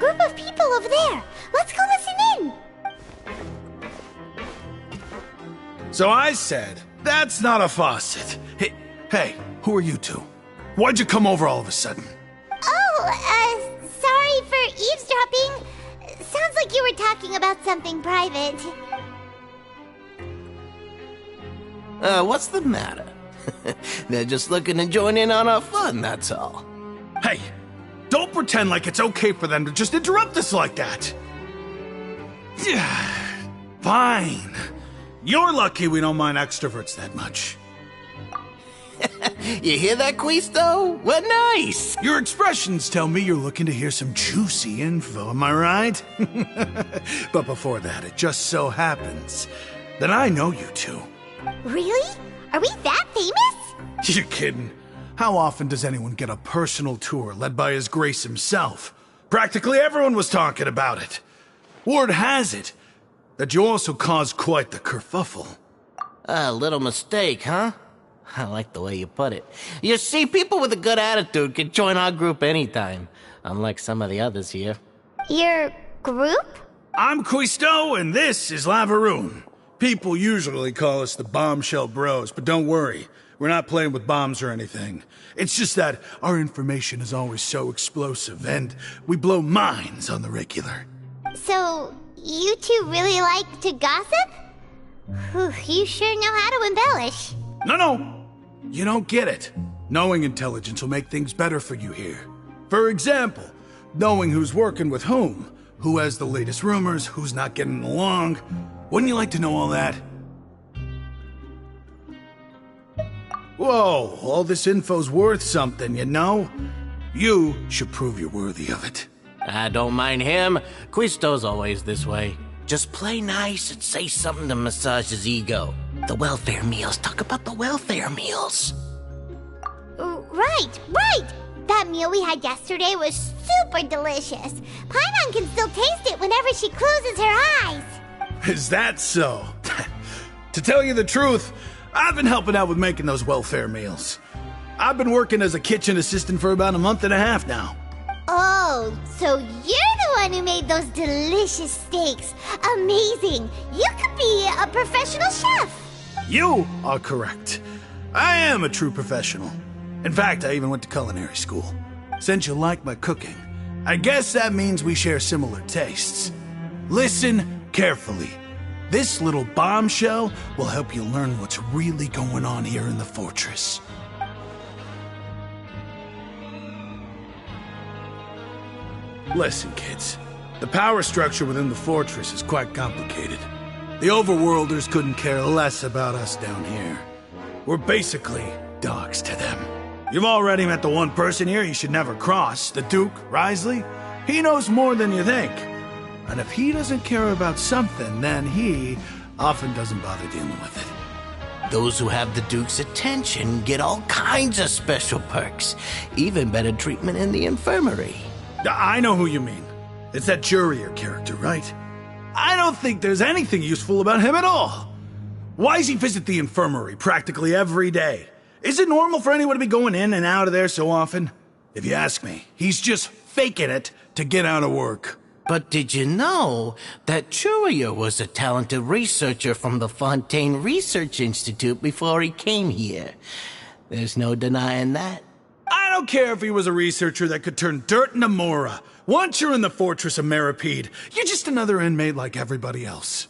group of people over there. Let's go listen in. So I said, that's not a faucet. Hey, who are you two? Why'd you come over all of a sudden? Oh, sorry for eavesdropping. Sounds like you were talking about something private. What's the matter? They're just looking to join in on our fun, that's all. Hey, don't pretend like it's okay for them to just interrupt us like that. Fine. You're lucky we don't mind extroverts that much. You hear that, Quisto? What nice! Your expressions tell me you're looking to hear some juicy info, am I right? But before that, it just so happens that I know you two. Really? Are we that famous? You're kidding. How often does anyone get a personal tour led by His Grace himself? Practically everyone was talking about it. Word has it that you also caused quite the kerfuffle. A little mistake, huh? I like the way you put it. You see, people with a good attitude can join our group anytime, unlike some of the others here. Your group? I'm Quisto, and this is Lavaroon. People usually call us the Bombshell Bros, but don't worry. We're not playing with bombs or anything. It's just that our information is always so explosive, and we blow minds on the regular. So, you two really like to gossip? Whew, you sure know how to embellish. No. You don't get it. Knowing intelligence will make things better for you here. For example, knowing who's working with whom, who has the latest rumors, who's not getting along. Wouldn't you like to know all that? Whoa, all this info's worth something, you know? You should prove you're worthy of it. I don't mind him. Quisto's always this way. Just play nice and say something to massage his ego. The welfare meals. Talk about the welfare meals. Right. That meal we had yesterday was super delicious. Paimon can still taste it whenever she closes her eyes. Is that so? To tell you the truth, I've been helping out with making those welfare meals. I've been working as a kitchen assistant for about a month and a half now. Oh, so you're the one who made those delicious steaks. Amazing. You could be a professional chef. You are correct. I am a true professional. In fact, I even went to culinary school. Since you like my cooking, I guess that means we share similar tastes. Listen carefully. This little bombshell will help you learn what's really going on here in the fortress. Listen, kids. The power structure within the fortress is quite complicated. The overworlders couldn't care less about us down here. We're basically dogs to them. You've already met the one person here you should never cross, the Duke, Risley. He knows more than you think. And if he doesn't care about something, then he often doesn't bother dealing with it. Those who have the Duke's attention get all kinds of special perks. Even better treatment in the infirmary. I know who you mean. It's that Jurier character, right? I don't think there's anything useful about him at all. Why does he visit the infirmary practically every day? Is it normal for anyone to be going in and out of there so often? If you ask me, he's just faking it to get out of work. But did you know that Jurier was a talented researcher from the Fontaine Research Institute before he came here? There's no denying that. I don't care if he was a researcher that could turn dirt into Mora. Once you're in the fortress of Meripede, you're just another inmate like everybody else.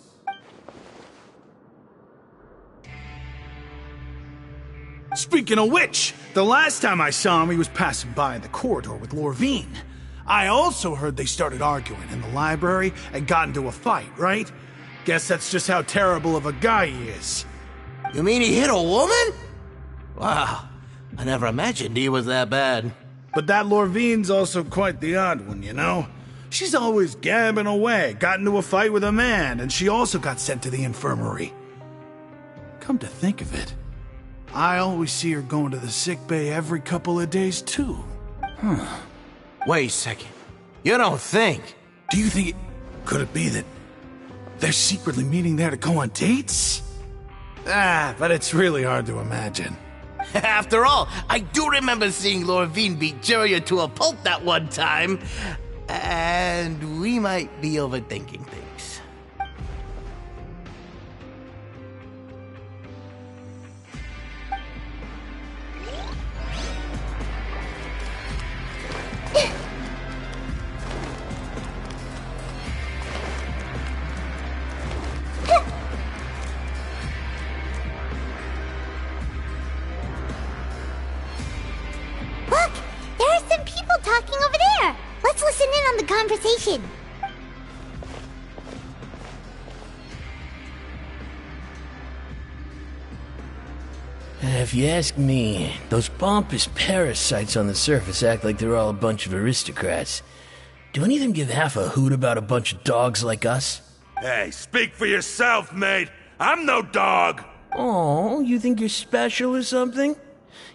Speaking of which, the last time I saw him, he was passing by in the corridor with Lorvine. I also heard they started arguing in the library and got into a fight, right? Guess that's just how terrible of a guy he is. You mean he hit a woman? Wow, I never imagined he was that bad. But that Lorvine's also quite the odd one, you know? She's always gabbing away, got into a fight with a man, and she also got sent to the infirmary. Come to think of it, I always see her going to the sick bay every couple of days, too. Wait a second. You don't think? Do you think could it be that they're secretly meeting there to go on dates? But it's really hard to imagine. After all, I do remember seeing Lorvine beat Jurier to a pulp that one time. And we might be overthinking things. Look! There are some people talking over there! Let's listen in on the conversation. If you ask me, those pompous parasites on the surface act like they're all a bunch of aristocrats. Do any of them give half a hoot about a bunch of dogs like us? Hey, speak for yourself, mate. I'm no dog. Oh, you think you're special or something?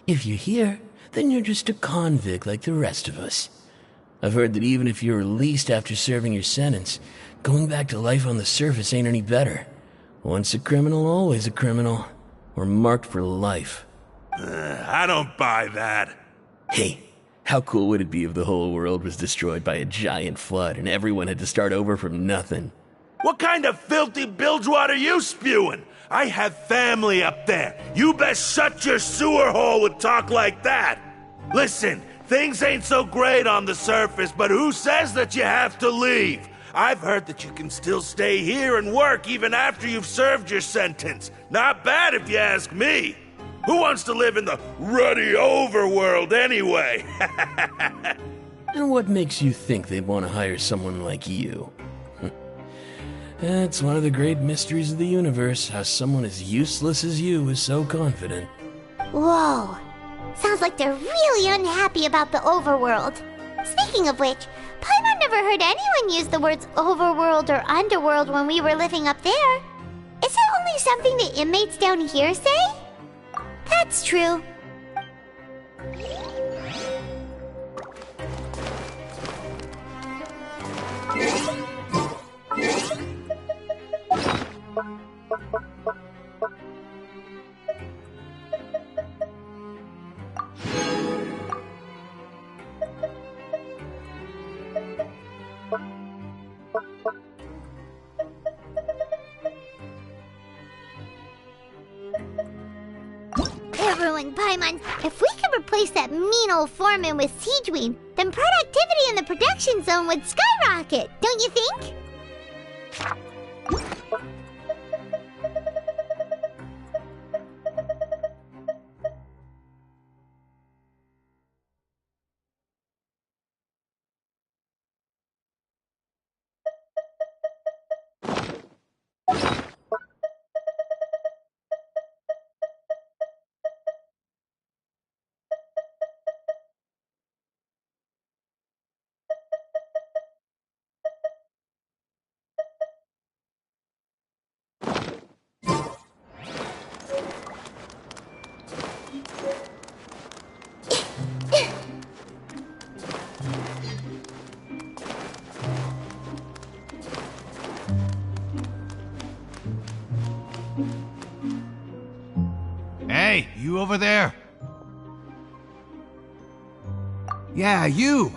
If you're here, then you're just a convict like the rest of us. I've heard that even if you're released after serving your sentence, going back to life on the surface ain't any better. Once a criminal, always a criminal. We're marked for life. I don't buy that. Hey, how cool would it be if the whole world was destroyed by a giant flood and everyone had to start over from nothing? What kind of filthy bilge water you spewing? I have family up there. You best shut your sewer hole with talk like that. Listen, things ain't so great on the surface, but who says that you have to leave? I've heard that you can still stay here and work even after you've served your sentence. Not bad if you ask me. Who wants to live in the ruddy overworld anyway? And what makes you think they'd want to hire someone like you? That's one of the great mysteries of the universe, how someone as useless as you is so confident. Whoa. Sounds like they're really unhappy about the overworld. Speaking of which, Paimon never heard anyone use the words overworld or underworld when we were living up there. Is it only something the inmates down here say? That's true. Everyone, Paimon, if we could replace that mean old foreman with Siegeween, then productivity in the production zone would skyrocket, don't you think? Hey, you over there? Yeah, you!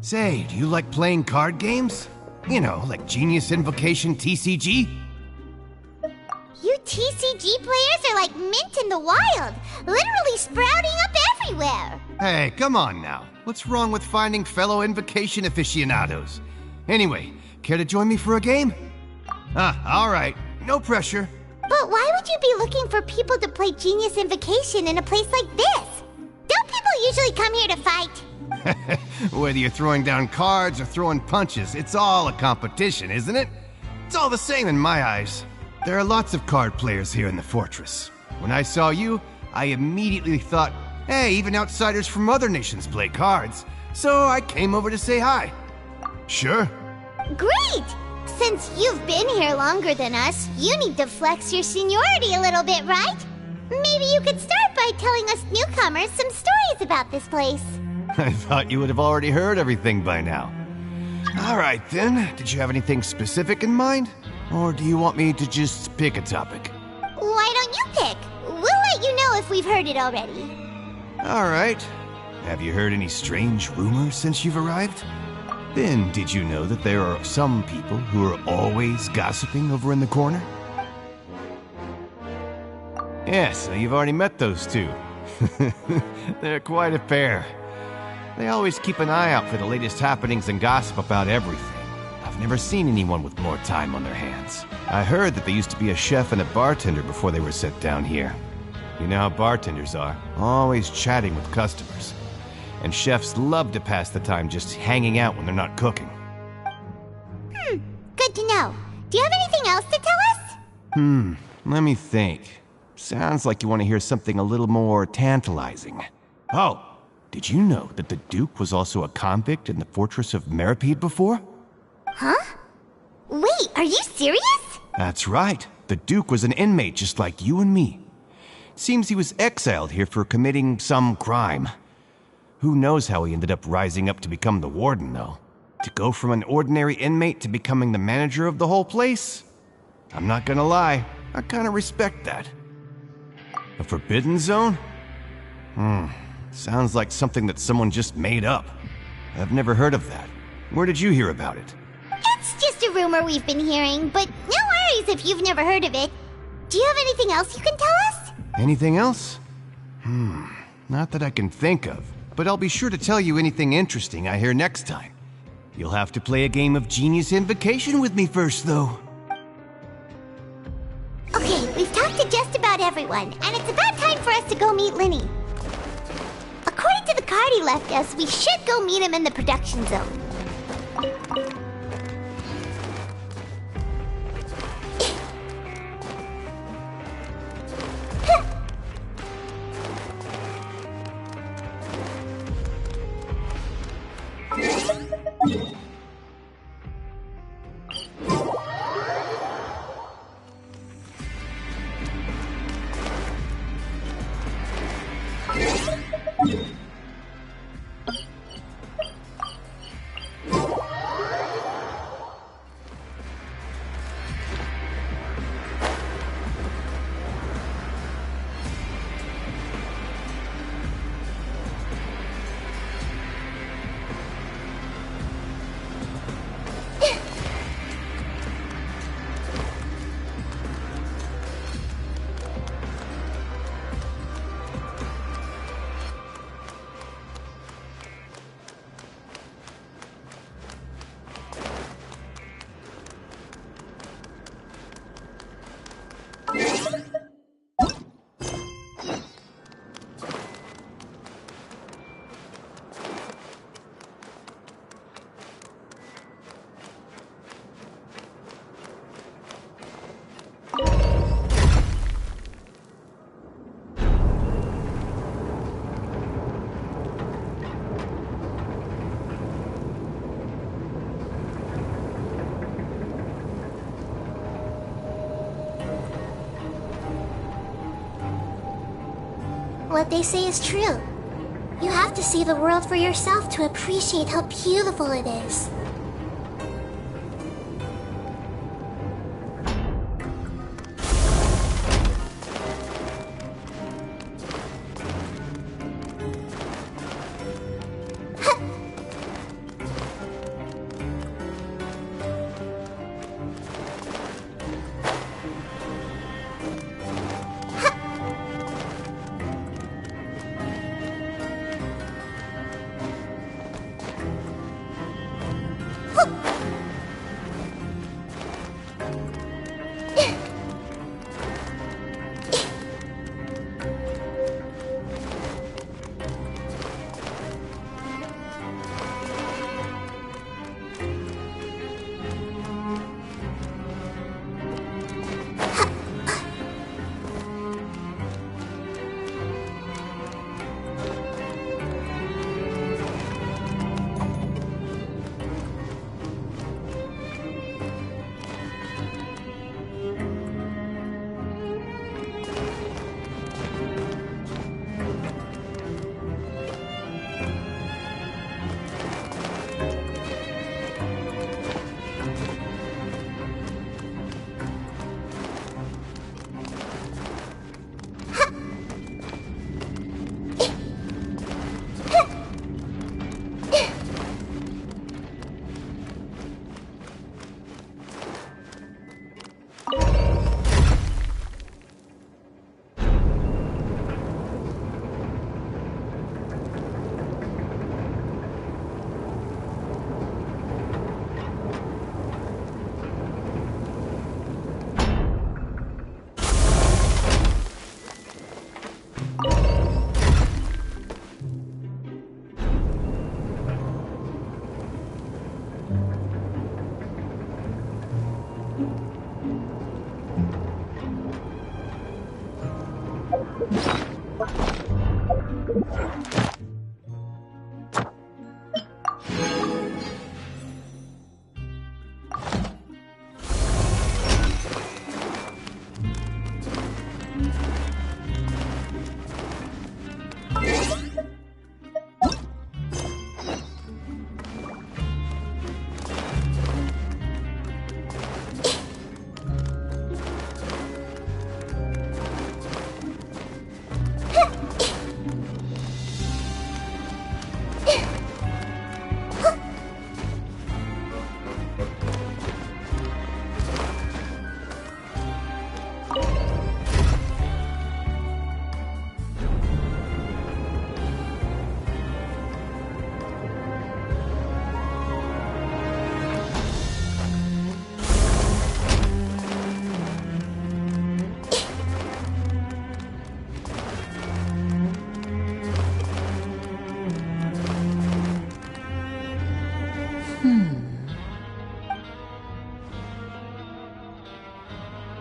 Say, do you like playing card games? You know, like Genius Invocation TCG? You TCG players are like mint in the wild, literally sprouting up everywhere. Hey, come on now. What's wrong with finding fellow Invocation aficionados? Anyway, care to join me for a game? Alright. No pressure. But why would you be looking for people to play Genius Invocation in a place like this? Don't people usually come here to fight? Whether you're throwing down cards or throwing punches, it's all a competition, isn't it? It's all the same in my eyes. There are lots of card players here in the fortress. When I saw you, I immediately thought, hey, even outsiders from other nations play cards. So I came over to say hi. Sure. Great! Since you've been here longer than us, you need to flex your seniority a little bit, right? Maybe you could start by telling us newcomers some stories about this place. I thought you would have already heard everything by now. All right, then. Did you have anything specific in mind? Or do you want me to just pick a topic? Why don't you pick? We'll let you know if we've heard it already. All right. Have you heard any strange rumors since you've arrived? Then, did you know that there are some people who are always gossiping over in the corner? Yes, so you've already met those two. They're quite a pair. They always keep an eye out for the latest happenings and gossip about everything. I've never seen anyone with more time on their hands. I heard that they used to be a chef and a bartender before they were sent down here. You know how bartenders are, always chatting with customers. And chefs love to pass the time just hanging out when they're not cooking. Good to know. Do you have anything else to tell us? Let me think. Sounds like you want to hear something a little more tantalizing. Oh, did you know that the Duke was also a convict in the fortress of Meripede before? Huh? Wait, are you serious? That's right. The Duke was an inmate just like you and me. Seems he was exiled here for committing some crime. Who knows how he ended up rising up to become the warden, though? To go from an ordinary inmate to becoming the manager of the whole place? I'm not gonna lie, I kinda respect that. A forbidden zone? Sounds like something that someone just made up. I've never heard of that. Where did you hear about it? It's just a rumor we've been hearing, but no worries if you've never heard of it. Do you have anything else you can tell us? Anything else? Not that I can think of, but I'll be sure to tell you anything interesting I hear next time. You'll have to play a game of Genius Invocation with me first, though. Okay, we've talked to just about everyone, and it's about time for us to go meet Linny. According to the card he left us, we should go meet him in the production zone. What they say is true. You have to see the world for yourself to appreciate how beautiful it is.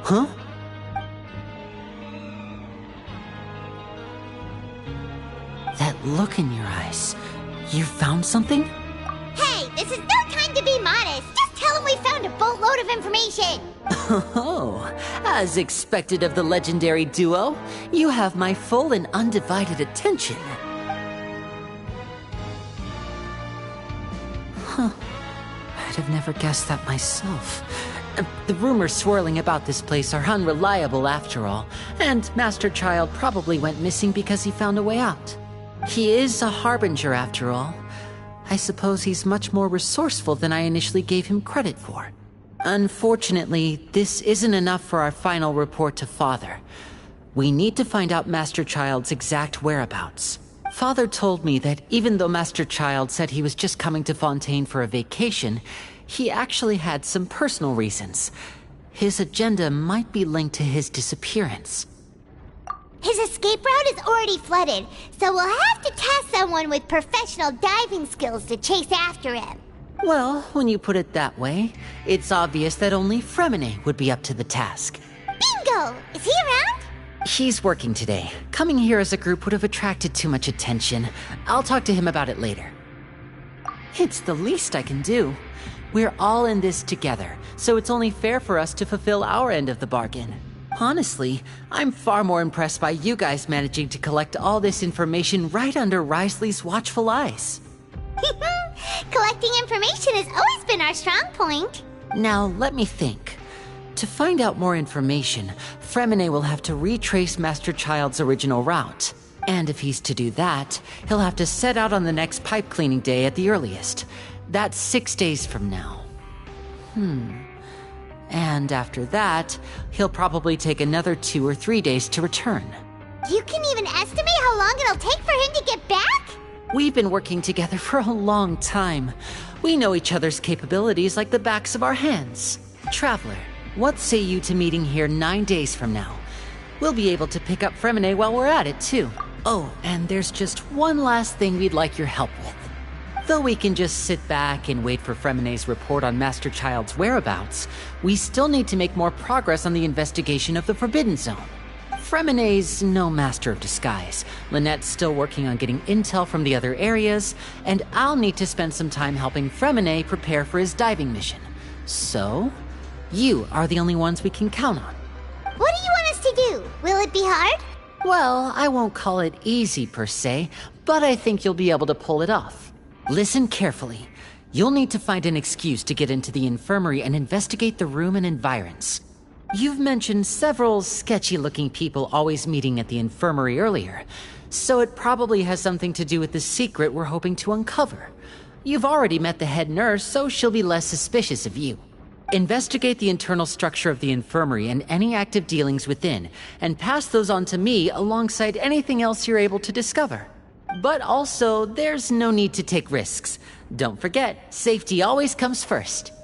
Huh? That look in your eyes. You found something? Hey, this is no time to be modest. Just tell him we found a boatload of information. Oh, as expected of the legendary duo, you have my full and undivided attention. Huh. I'd have never guessed that myself. The rumors swirling about this place are unreliable after all, and Master Child probably went missing because he found a way out. He is a harbinger after all. I suppose he's much more resourceful than I initially gave him credit for. Unfortunately, this isn't enough for our final report to Father. We need to find out Master Child's exact whereabouts. Father told me that even though Master Child said he was just coming to Fontaine for a vacation, he actually had some personal reasons. His agenda might be linked to his disappearance. His escape route is already flooded, so we'll have to task someone with professional diving skills to chase after him. Well, when you put it that way, it's obvious that only Fremine would be up to the task. Bingo! Is he around? He's working today. Coming here as a group would have attracted too much attention. I'll talk to him about it later. It's the least I can do. We're all in this together, so it's only fair for us to fulfill our end of the bargain. Honestly, I'm far more impressed by you guys managing to collect all this information right under Risley's watchful eyes. Collecting information has always been our strong point. Now, let me think. To find out more information, Fremine will have to retrace Master Child's original route. And if he's to do that, he'll have to set out on the next pipe cleaning day at the earliest. That's 6 days from now. And after that, he'll probably take another 2 or 3 days to return. You can even estimate how long it'll take for him to get back? We've been working together for a long time. We know each other's capabilities like the backs of our hands. Traveler, what say you to meeting here 9 days from now? We'll be able to pick up Fremine while we're at it, too. Oh, and there's just one last thing we'd like your help with. Though we can just sit back and wait for Fremine's report on Master Child's whereabouts, we still need to make more progress on the investigation of the Forbidden Zone. Fremine's no master of disguise. Lynette's still working on getting intel from the other areas, and I'll need to spend some time helping Fremine prepare for his diving mission. So, you are the only ones we can count on. What do you want us to do? Will it be hard? Well, I won't call it easy per se, but I think you'll be able to pull it off. Listen carefully. You'll need to find an excuse to get into the infirmary and investigate the room and environs. You've mentioned several sketchy-looking people always meeting at the infirmary earlier, so it probably has something to do with the secret we're hoping to uncover. You've already met the head nurse, so she'll be less suspicious of you. Investigate the internal structure of the infirmary and any active dealings within, and pass those on to me alongside anything else you're able to discover. But also, there's no need to take risks. Don't forget, safety always comes first.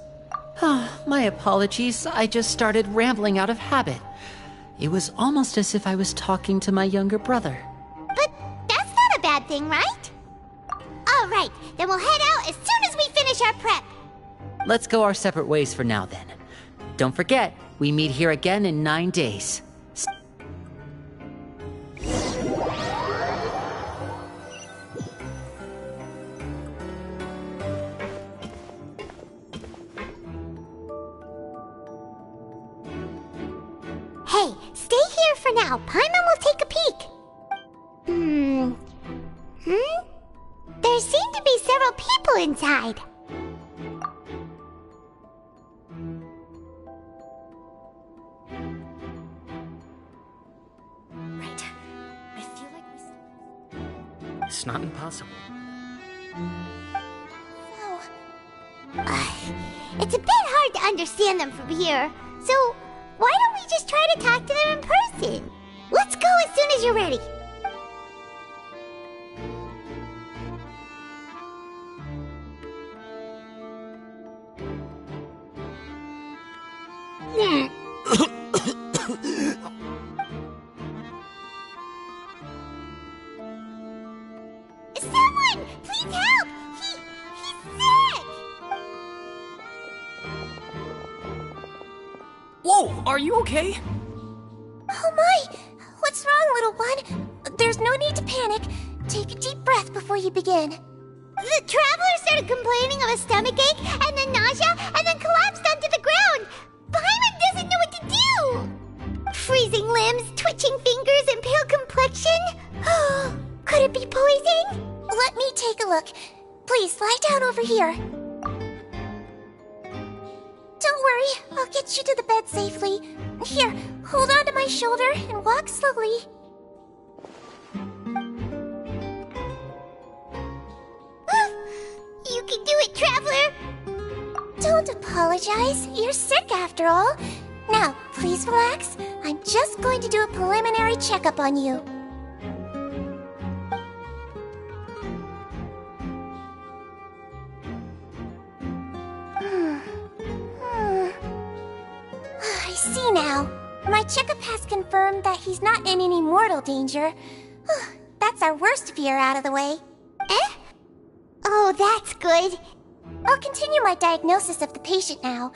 My apologies, I just started rambling out of habit. It was almost as if I was talking to my younger brother. But that's not a bad thing, right? All right, then we'll head out as soon as we finish our prep. Let's go our separate ways for now then. Don't forget, we meet here again in 9 days. Okay, stay here for now. Paimon will take a peek. There seem to be several people inside. Right. I feel like It's not impossible. It's a bit hard to understand them from here, so why don't we just try to talk to them in person? Let's go as soon as you're ready. Someone, please help! He's sick! Whoa, are you okay? Oh my! What's wrong, little one? There's no need to panic. Take a deep breath before you begin. The traveler started complaining of a stomachache, and then nausea, and then collapsed onto the ground. Paimon doesn't know what to do! Freezing limbs, twitching fingers, and pale complexion? Could it be poison? Let me take a look. Please, lie down over here. Don't worry, I'll get you to the bed safely. Here, hold on to my shoulder and walk slowly. You can do it, Traveler! Don't apologize. You're sick after all. Now, please relax. I'm just going to do a preliminary checkup on you. I see now. My checkup has confirmed that he's not in any mortal danger. That's our worst fear out of the way. Eh? Oh, that's good. I'll continue my diagnosis of the patient now.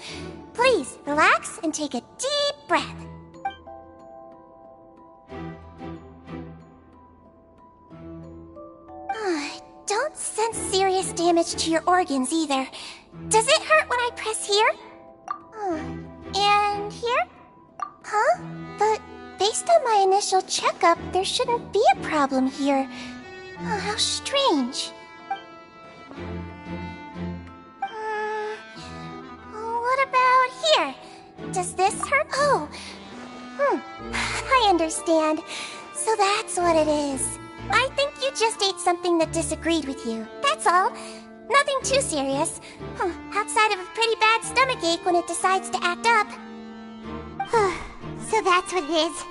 Please, relax and take a deep breath. Don't sense serious damage to your organs either. Does it hurt when I press here? And here? Huh? But based on my initial checkup, there shouldn't be a problem here. Oh, how strange. What about here? Does this hurt? Oh. I understand. So that's what it is. I think you just ate something that disagreed with you. That's all. Nothing too serious. Outside of a pretty bad stomachache when it decides to act up. So that's what it is.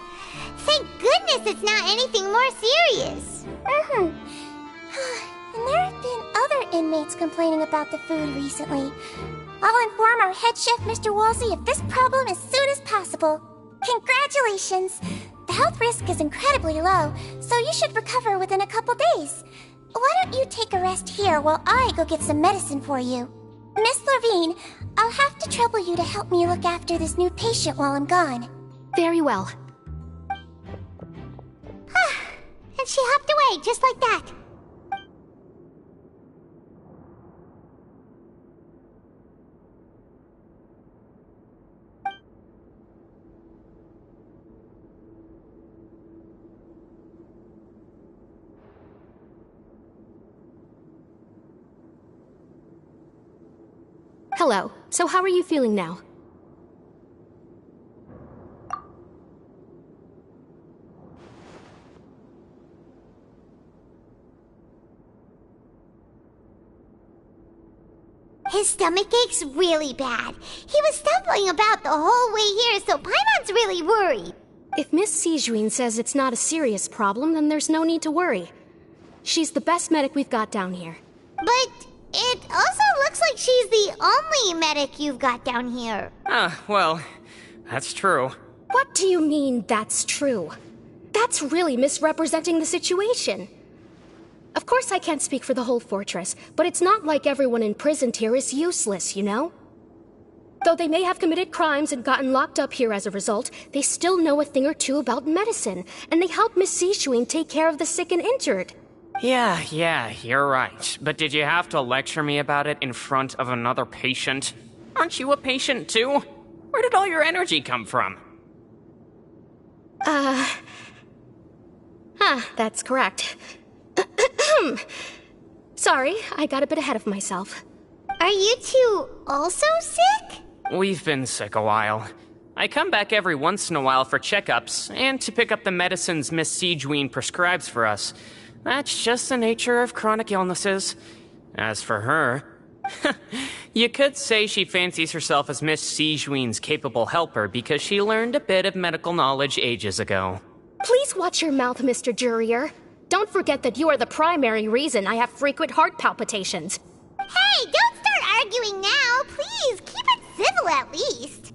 Thank goodness it's not anything more serious. And there have been other inmates complaining about the food recently. I'll inform our head chef, Mr. Woolsey, of this problem as soon as possible. Congratulations! The health risk is incredibly low, so you should recover within a couple days. Why don't you take a rest here while I go get some medicine for you? Miss Levine, I'll have to trouble you to help me look after this new patient while I'm gone. Very well. And she hopped away just like that. Hello. So how are you feeling now? His stomach ache's really bad. He was stumbling about the whole way here, so Paimon's really worried. If Miss Sijuin says it's not a serious problem, then there's no need to worry. She's the best medic we've got down here. But it also looks like she's the only medic you've got down here. Well, that's true. What do you mean, that's true? That's really misrepresenting the situation. Of course I can't speak for the whole fortress, but it's not like everyone imprisoned here is useless, you know? Though they may have committed crimes and gotten locked up here as a result, they still know a thing or two about medicine, and they help Miss Sijuin take care of the sick and injured. Yeah, you're right. But did you have to lecture me about it in front of another patient? Aren't you a patient too? Where did all your energy come from? That's correct. Sorry, I got a bit ahead of myself. Are you two also sick? We've been sick a while. I come back every once in a while for checkups, and to pick up the medicines Miss Siegewien prescribes for us. That's just the nature of chronic illnesses. As for her, you could say she fancies herself as Miss Siegewien's capable helper because she learned a bit of medical knowledge ages ago. Please watch your mouth, Mr. Jurier. Don't forget that you are the primary reason I have frequent heart palpitations. Hey, don't start arguing now, please. Keep it civil at least.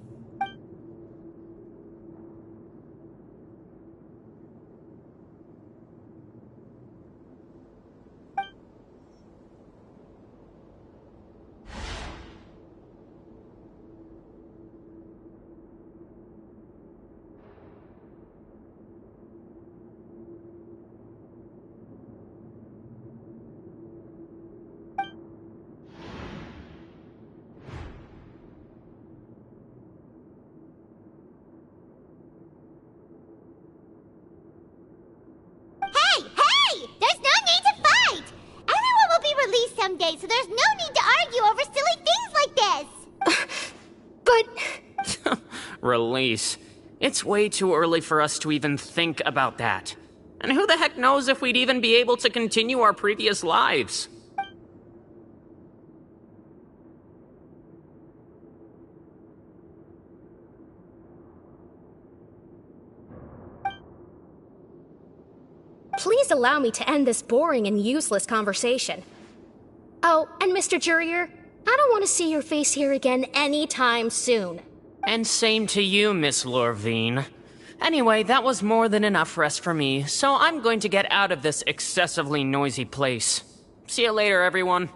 Someday, so there's no need to argue over silly things like this. But... Release. It's way too early for us to even think about that. And who the heck knows if we'd even be able to continue our previous lives? Please allow me to end this boring and useless conversation. Oh, and Mr. Jurier, I don't want to see your face here again anytime soon. And same to you, Miss Lorvine. Anyway, that was more than enough rest for me, so I'm going to get out of this excessively noisy place. See you later, everyone.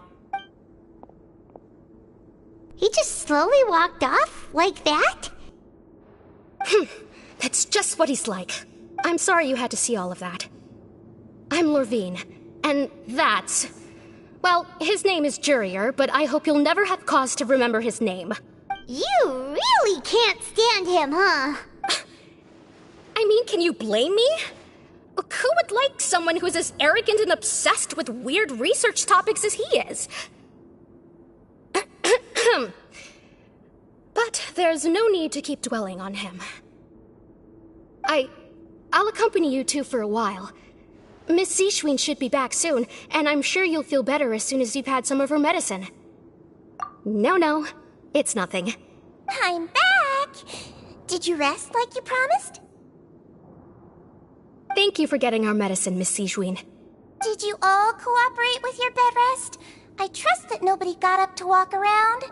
He just slowly walked off like that? That's just what he's like. I'm sorry you had to see all of that. I'm Lorvine, and that's... Well, his name is Jurier, but I hope you'll never have cause to remember his name. You really can't stand him, huh? I mean, can you blame me? Who would like someone who is as arrogant and obsessed with weird research topics as he is? But there's no need to keep dwelling on him. I'll accompany you two for a while. Miss Siegewien should be back soon, and I'm sure you'll feel better as soon as you've had some of her medicine. No, it's nothing. I'm back! Did you rest like you promised? Thank you for getting our medicine, Miss Siegewien. Did you all cooperate with your bed rest? I trust that nobody got up to walk around.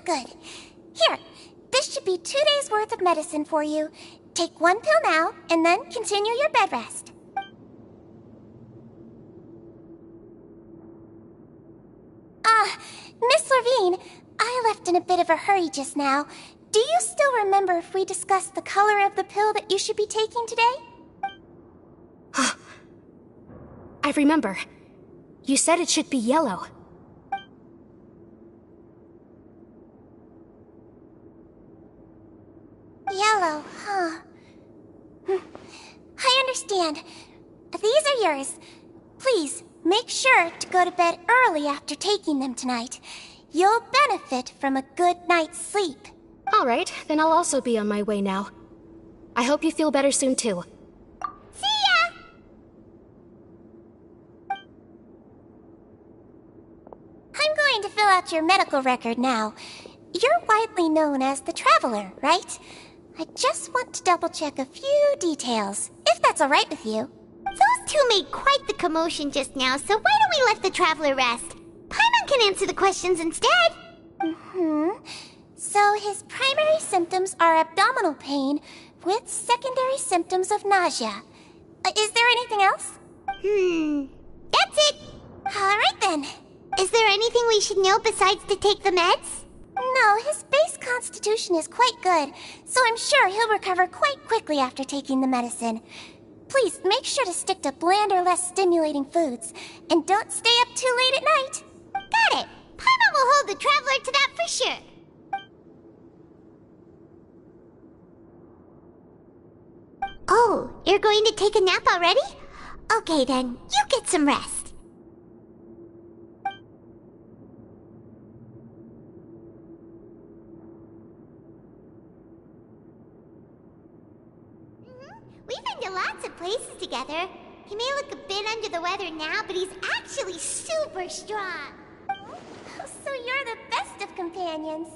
Good. Here, this should be 2 days' worth of medicine for you. Take 1 pill now, and then continue your bed rest. Miss Lorvine, I left in a bit of a hurry just now. Do you still remember if we discussed the color of the pill that you should be taking today? I remember. You said it should be yellow. Yellow, huh? I understand. These are yours. Please, make sure to go to bed early after taking them tonight. You'll benefit from a good night's sleep. All right, then I'll also be on my way now. I hope you feel better soon, too. See ya! I'm going to fill out your medical record now. You're widely known as the Traveler, right? I just want to double-check a few details, if that's all right with you. Those two made quite the commotion just now, so why don't we let the Traveler rest? Paimon can answer the questions instead. So his primary symptoms are abdominal pain with secondary symptoms of nausea. Is there anything else? That's it. All right then. Is there anything we should know besides to take the meds? No, his base constitution is quite good, so I'm sure he'll recover quite quickly after taking the medicine. Please make sure to stick to bland or less stimulating foods, and don't stay up too late at night. Got it. Paimon will hold the Traveler to that for sure. Oh, you're going to take a nap already? Okay then, you get some rest. We've been to lots of places together. He may look a bit under the weather now, but he's actually super strong. So you're the best of companions.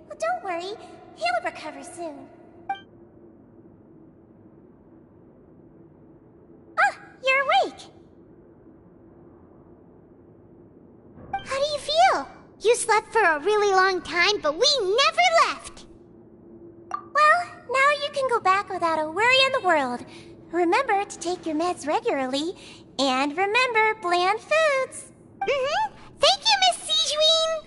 Well, don't worry. He'll recover soon. Ah, you're awake. How do you feel? You slept for a really long time, but we never left. Well, now you can go back without a worry in the world. Remember to take your meds regularly, and remember bland foods. Thank you, Miss Sijuin.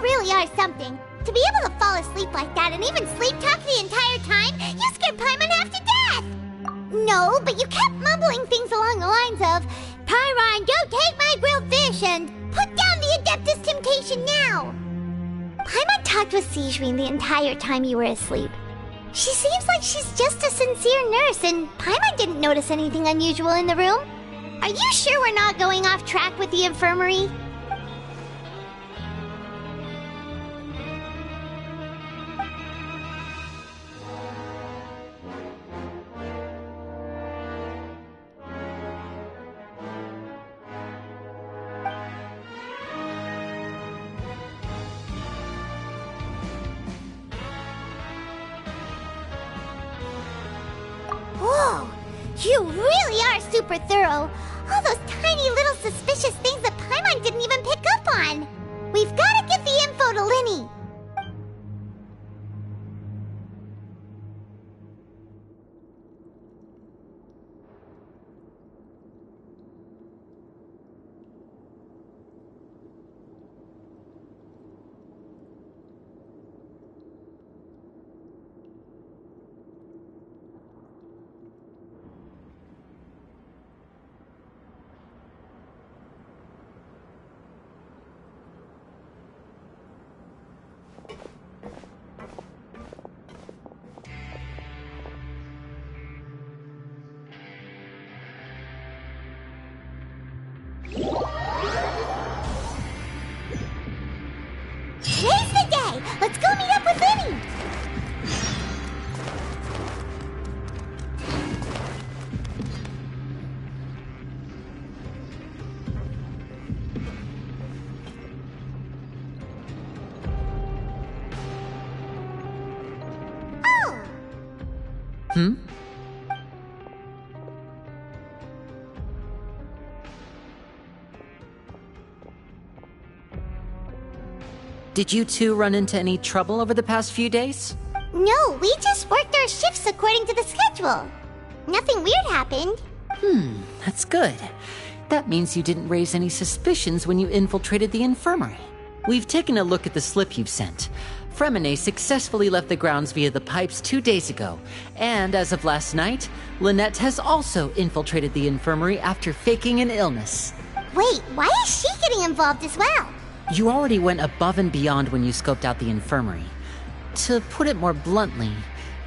Really are something. To be able to fall asleep like that and even sleep talk the entire time, you scared Paimon half to death! No, but you kept mumbling things along the lines of, Pyron, don't take my grilled fish, and put down the Adeptus Temptation now! Paimon talked with Sijuin the entire time you were asleep. She seems like she's just a sincere nurse, and Paimon didn't notice anything unusual in the room. Are you sure we're not going off track with the infirmary? Whoa! You really are super thorough! All those tiny little suspicious things that Paimon didn't even pick up on! We've gotta get the info to Linny! Today's the day! Let's go meet up with Linny! Oh! Did you two run into any trouble over the past few days? No, we just worked our shifts according to the schedule. Nothing weird happened. That's good. That means you didn't raise any suspicions when you infiltrated the infirmary. We've taken a look at the slip you've sent. Fremine successfully left the grounds via the pipes 2 days ago, and as of last night, Lynette has also infiltrated the infirmary after faking an illness. Wait, why is she getting involved as well? You already went above and beyond when you scoped out the infirmary. To put it more bluntly,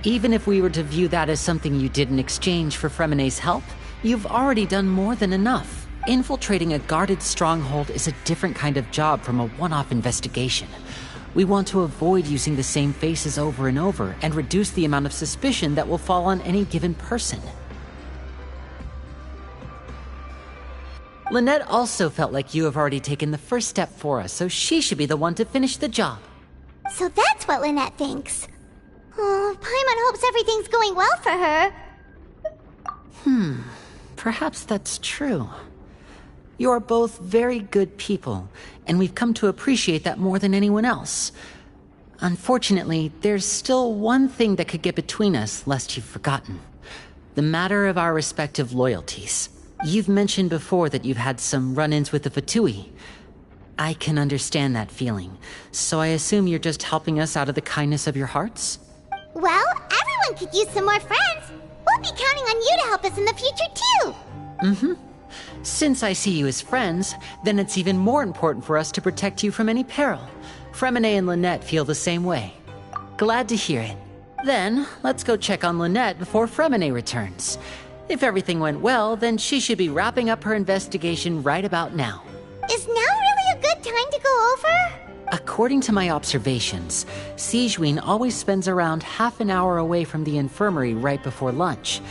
even if we were to view that as something you did in exchange for Fremine's help, you've already done more than enough. Infiltrating a guarded stronghold is a different kind of job from a one-off investigation. We want to avoid using the same faces over and over and reduce the amount of suspicion that will fall on any given person. Lynette also felt like you have already taken the first step for us, so she should be the one to finish the job. So that's what Lynette thinks. Oh, Paimon hopes everything's going well for her. Perhaps that's true. You are both very good people, and we've come to appreciate that more than anyone else. Unfortunately, there's still one thing that could get between us, lest you've forgotten. The matter of our respective loyalties. You've mentioned before that you've had some run-ins with the Fatui. I can understand that feeling, so I assume you're just helping us out of the kindness of your hearts? Well, everyone could use some more friends. We'll be counting on you to help us in the future, too. Since I see you as friends, then it's even more important for us to protect you from any peril. Fremine and Lynette feel the same way. Glad to hear it. Then, let's go check on Lynette before Fremine returns. If everything went well, then she should be wrapping up her investigation right about now. Is now really a good time to go over? According to my observations, Sigewinne always spends around half an hour away from the infirmary right before lunch.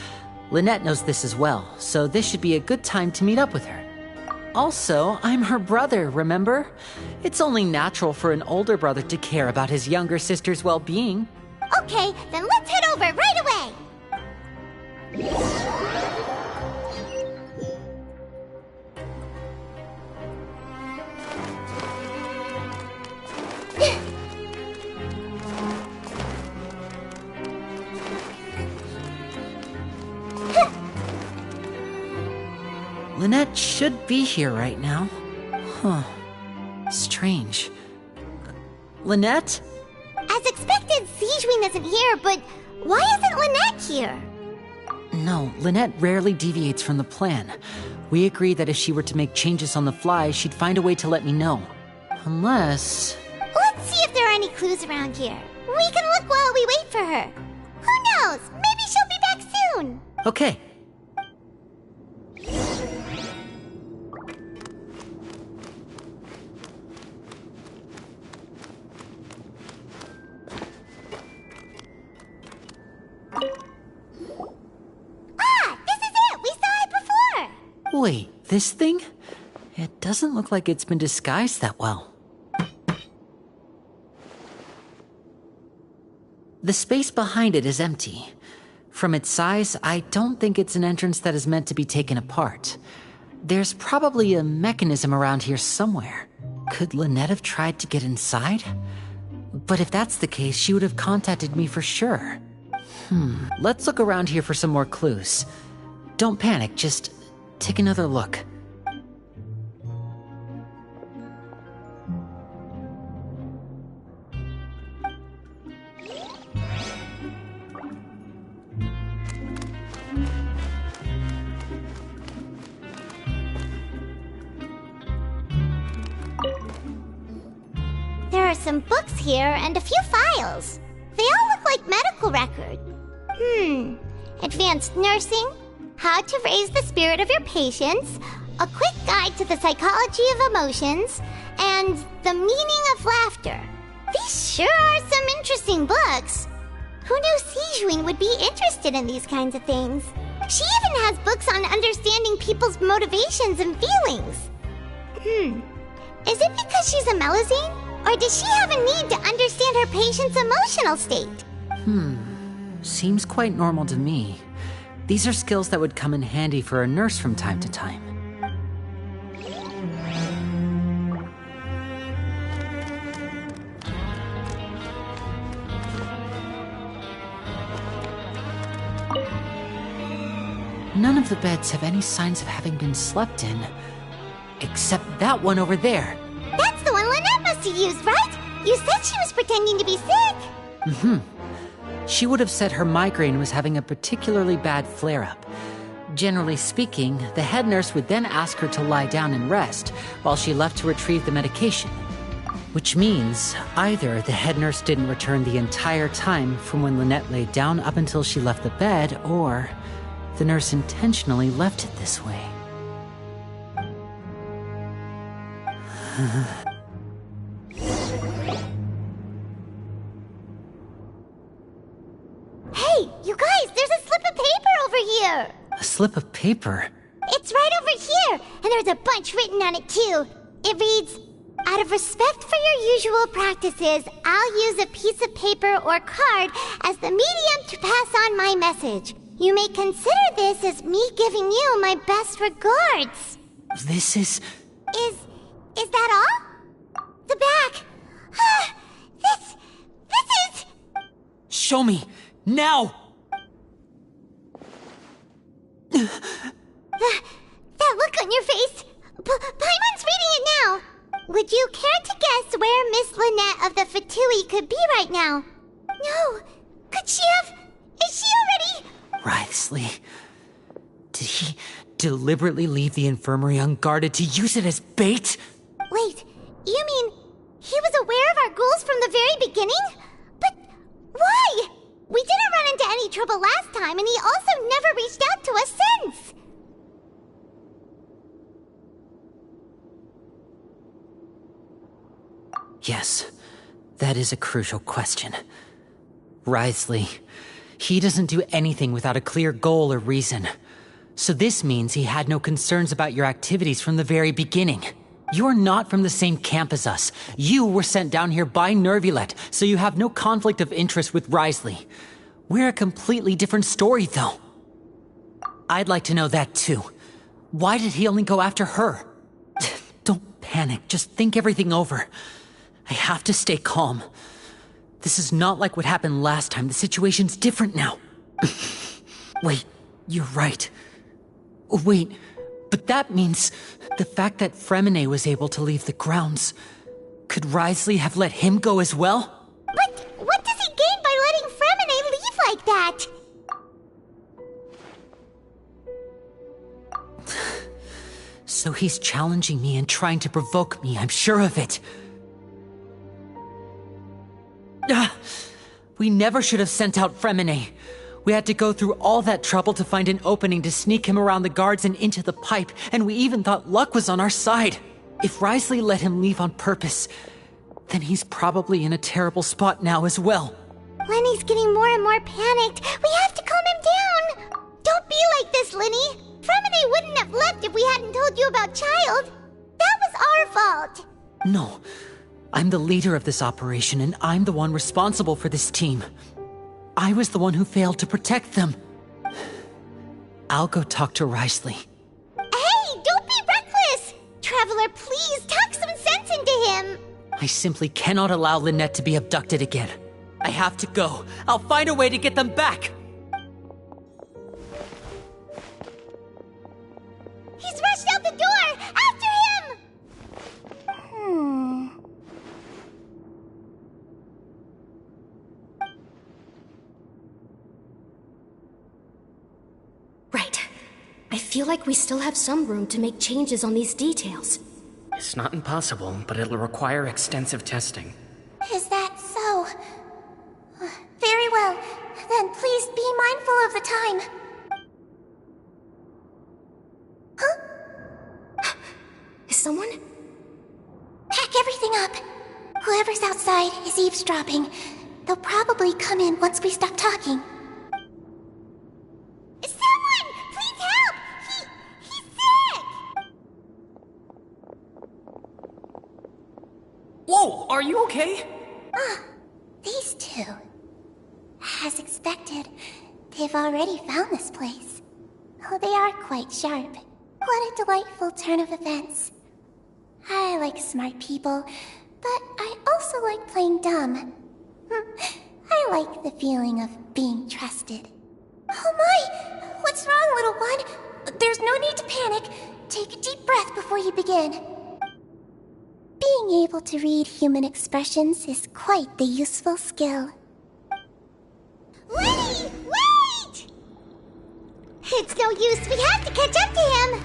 Lynette knows this as well, so this should be a good time to meet up with her. Also, I'm her brother, remember? It's only natural for an older brother to care about his younger sister's well-being. Okay, then let's head over right away. Lynette should be here right now. Huh. Strange. Lynette? As expected, Sigewinne isn't here, but why isn't Lynette here? No, Lynette rarely deviates from the plan. We agreed that if she were to make changes on the fly, she'd find a way to let me know. Unless... Let's see if there are any clues around here. We can look while we wait for her. Who knows? Maybe she'll be back soon. Okay. Wait, this thing? It doesn't look like it's been disguised that well. The space behind it is empty. From its size, I don't think it's an entrance that is meant to be taken apart. There's probably a mechanism around here somewhere. Could Lynette have tried to get inside? But if that's the case, she would have contacted me for sure. Let's look around here for some more clues. Don't panic, just take another look. There are some books here and a few files. They all look like medical records. Advanced nursing, how to raise the spirit of your patients, a quick guide to the psychology of emotions, and the meaning of laughter. These sure are some interesting books. Who knew Sigewinne would be interested in these kinds of things? She even has books on understanding people's motivations and feelings. Is it because she's a Melusine? Or does she have a need to understand her patient's emotional state? Seems quite normal to me. These are skills that would come in handy for a nurse from time to time. None of the beds have any signs of having been slept in. Except that one over there. That's the one Lynette must have used, right? You said she was pretending to be sick. She would have said her migraine was having a particularly bad flare-up. Generally speaking, the head nurse would then ask her to lie down and rest while she left to retrieve the medication. Which means either the head nurse didn't return the entire time from when Lynette laid down up until she left the bed, or the nurse intentionally left it this way. Hey, you guys, there's a slip of paper over here! A slip of paper? It's right over here, and there's a bunch written on it too. It reads, "Out of respect for your usual practices, I'll use a piece of paper or card as the medium to pass on my message. You may consider this as me giving you my best regards." This is... Is that all? The back. This is... Show me! Now! That look on your face. Paimon's reading it now. Would you care to guess where Miss Lynette of the Fatui could be right now? No. Could she have... Is she already... Wriothesley. Did he deliberately leave the infirmary unguarded to use it as bait? Wait, you mean he was aware of our goals from the very beginning? But why? We didn't run into any trouble last time, and he also never reached out to us since. Yes, that is a crucial question. Wriothesley, he doesn't do anything without a clear goal or reason. So this means he had no concerns about your activities from the very beginning. You're not from the same camp as us. You were sent down here by Nervulet, so you have no conflict of interest with Wriothesley. We're a completely different story, though. I'd like to know that, too. Why did he only go after her? Don't panic, just think everything over. I have to stay calm. This is not like what happened last time. The situation's different now. Wait, you're right. Wait, but that means the fact that Fremine was able to leave the grounds. Could Wriothesley have let him go as well? But what does he gain by letting Fremine leave like that? So he's challenging me and trying to provoke me, I'm sure of it. We never should have sent out Fremine. We had to go through all that trouble to find an opening to sneak him around the guards and into the pipe, and we even thought luck was on our side. If Wriothesley let him leave on purpose, then he's probably in a terrible spot now as well. Lenny's getting more and more panicked. We have to calm him down. Don't be like this, Lenny. Fremine wouldn't have left if we hadn't told you about Child. That was our fault. No. I'm the leader of this operation, and I'm the one responsible for this team. I was the one who failed to protect them. I'll go talk to Wriothesley. Hey, don't be reckless! Traveler, please talk some sense into him. I simply cannot allow Lynette to be abducted again. I have to go. I'll find a way to get them back. He's rushed out the door! After him! Right. I feel like we still have some room to make changes on these details. It's not impossible, but it'll require extensive testing. Is that so? Very well. Then please be mindful of the time. Huh? Is someone? Pack everything up. Whoever's outside is eavesdropping. They'll probably come in once we stop talking. Someone! Please help! He's sick! Whoa, are you okay? These two. As expected, they've already found this place. Oh, they are quite sharp. What a delightful turn of events. I like smart people, but I also like playing dumb. I like the feeling of being trusted. Oh my! What's wrong, little one? There's no need to panic. Take a deep breath before you begin. Being able to read human expressions is quite the useful skill. Lenny! Wait! It's no use. We have to catch up to him.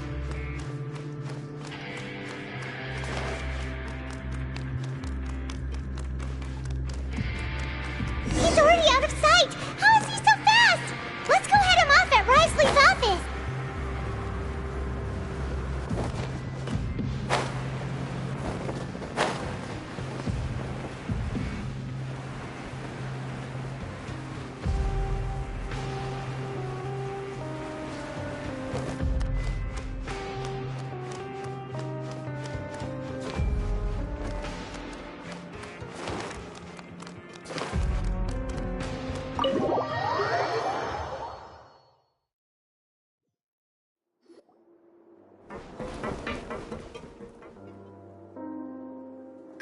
He's already out of sight. How is he so fast? Let's go head him off at Wriothesley's office.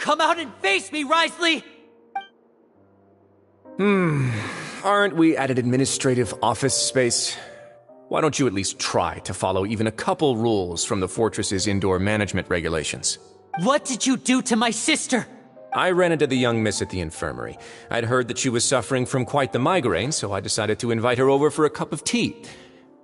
come out and face me, Risley! Aren't we at an administrative office space? Why don't you at least try to follow even a couple rules from the fortress's indoor management regulations? What did you do to my sister? I ran into the young miss at the infirmary. I'd heard that she was suffering from quite the migraine, so I decided to invite her over for a cup of tea.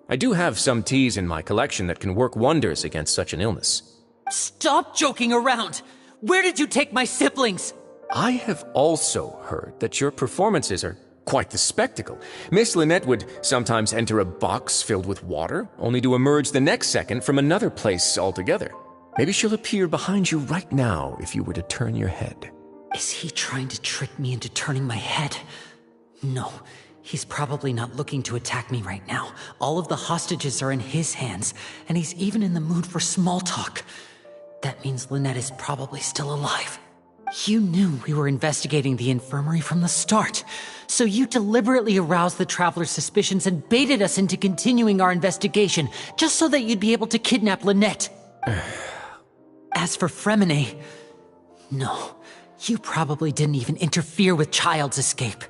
I do have some teas in my collection that can work wonders against such an illness. Stop joking around! Where did you take my siblings? I have also heard that your performances are quite the spectacle. Miss Lynette would sometimes enter a box filled with water, only to emerge the next second from another place altogether. Maybe she'll appear behind you right now if you were to turn your head. Is he trying to trick me into turning my head? No, he's probably not looking to attack me right now. All of the hostages are in his hands, and he's even in the mood for small talk. That means Lynette is probably still alive. You knew we were investigating the infirmary from the start, so you deliberately aroused the Traveler's suspicions and baited us into continuing our investigation, just so that you'd be able to kidnap Lynette. As for Fremine, no, you probably didn't even interfere with Child's escape.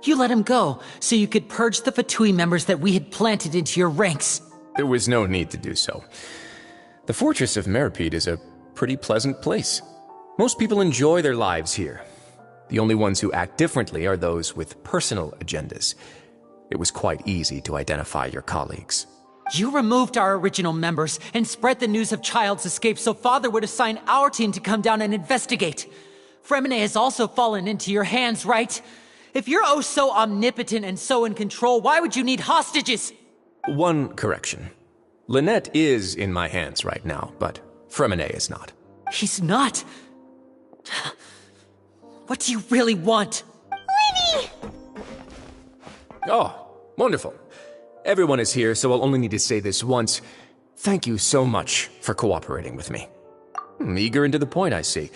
You let him go, so you could purge the Fatui members that we had planted into your ranks. There was no need to do so. The Fortress of Meripede is a pretty pleasant place. Most people enjoy their lives here. The only ones who act differently are those with personal agendas. It was quite easy to identify your colleagues. You removed our original members and spread the news of Child's escape so Father would assign our team to come down and investigate. Fremine has also fallen into your hands, right? If you're oh so omnipotent and so in control, why would you need hostages? One correction. Lynette is in my hands right now, but Fremine is not. He's not? What do you really want? Lenny! Oh, wonderful. Everyone is here, so I'll only need to say this once. Thank you so much for cooperating with me. Eager and to the point, I see.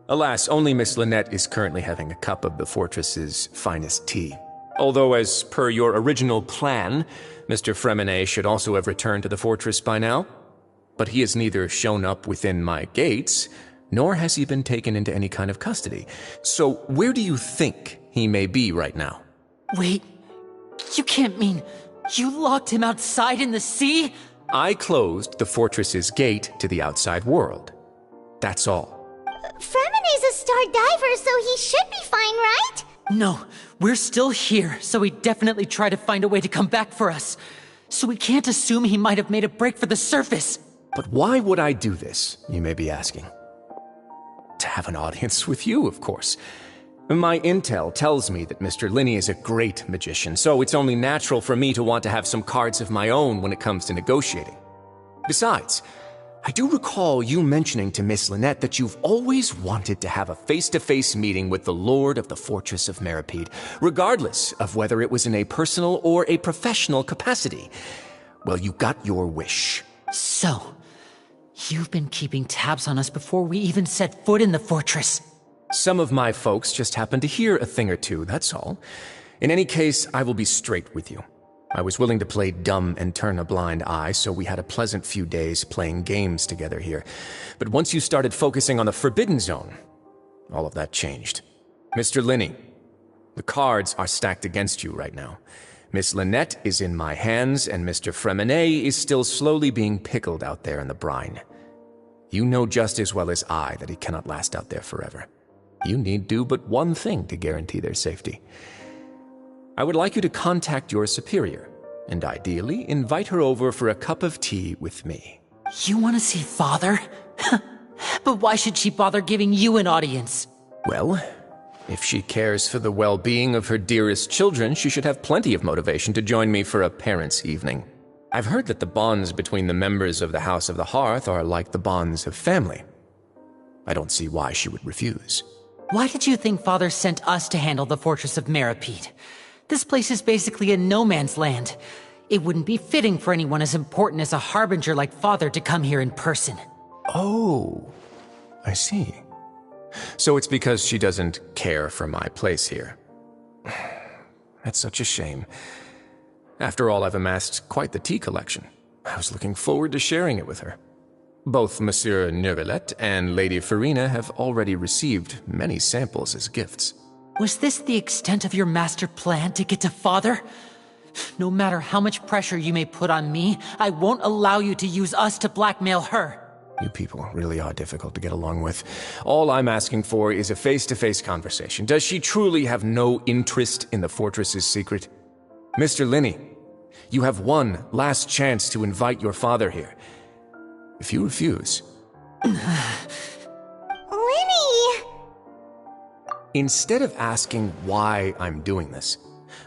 Alas, only Miss Lynette is currently having a cup of the fortress's finest tea. Although, as per your original plan, Mr. Fremine should also have returned to the fortress by now. But he has neither shown up within my gates, nor has he been taken into any kind of custody. So where do you think he may be right now? Wait, you can't mean you locked him outside in the sea? I closed the fortress's gate to the outside world. That's all. Fremine's a star diver, so he should be fine, right? No, we're still here, so he definitely tried to find a way to come back for us. So we can't assume he might have made a break for the surface. But why would I do this, you may be asking? To have an audience with you, of course. My intel tells me that Mr. Linney is a great magician, so it's only natural for me to want to have some cards of my own when it comes to negotiating. Besides, I do recall you mentioning to Miss Lynette that you've always wanted to have a face-to-face meeting with the Lord of the Fortress of Meripede, regardless of whether it was in a personal or a professional capacity. Well, you got your wish. So, you've been keeping tabs on us before we even set foot in the fortress. Some of my folks just happened to hear a thing or two, that's all. In any case, I will be straight with you. I was willing to play dumb and turn a blind eye, so we had a pleasant few days playing games together here. But once you started focusing on the Forbidden Zone, all of that changed. Mr. Linney, the cards are stacked against you right now. Miss Lynette is in my hands, and Mr. Fremine is still slowly being pickled out there in the brine. You know just as well as I that he cannot last out there forever. You need do but one thing to guarantee their safety. I would like you to contact your superior, and ideally invite her over for a cup of tea with me. You want to see Father? But why should she bother giving you an audience? Well, if she cares for the well-being of her dearest children, she should have plenty of motivation to join me for a parents' evening. I've heard that the bonds between the members of the House of the Hearth are like the bonds of family. I don't see why she would refuse. Why did you think Father sent us to handle the Fortress of Meripede? This place is basically a no-man's land. It wouldn't be fitting for anyone as important as a harbinger like Father to come here in person. Oh, I see. So it's because she doesn't care for my place here. That's such a shame. After all, I've amassed quite the tea collection. I was looking forward to sharing it with her. Both Monsieur Neuvillette and Lady Farina have already received many samples as gifts. Was this the extent of your master plan to get to Father? No matter how much pressure you may put on me, I won't allow you to use us to blackmail her. You people really are difficult to get along with. All I'm asking for is a face-to-face conversation. Does she truly have no interest in the fortress's secret? Mr. Linney, you have one last chance to invite your father here. If you refuse... Winnie! Instead of asking why I'm doing this,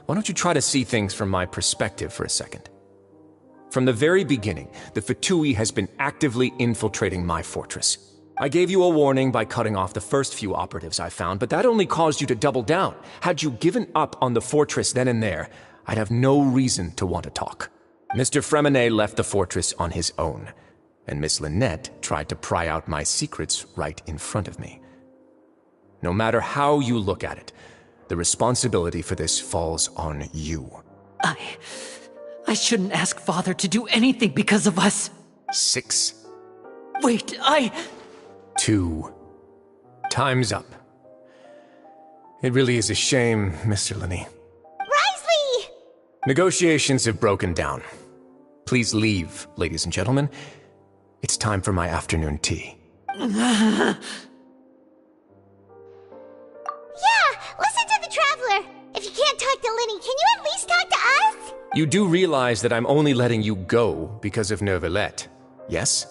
why don't you try to see things from my perspective for a second? From the very beginning, the Fatui has been actively infiltrating my fortress. I gave you a warning by cutting off the first few operatives I found, but that only caused you to double down. Had you given up on the fortress then and there, I'd have no reason to want to talk. Mr. Fremenet left the fortress on his own, and Miss Lynette tried to pry out my secrets right in front of me. No matter how you look at it, the responsibility for this falls on you. I shouldn't ask Father to do anything because of us. 6. Wait, 2. Time's up. It really is a shame, Mr. Linney. Risley! Negotiations have broken down. Please leave, ladies and gentlemen. It's time for my afternoon tea. Yeah, listen to the Traveler. If you can't talk to Linny, can you at least talk to us? You do realize that I'm only letting you go because of Neuvillette, yes?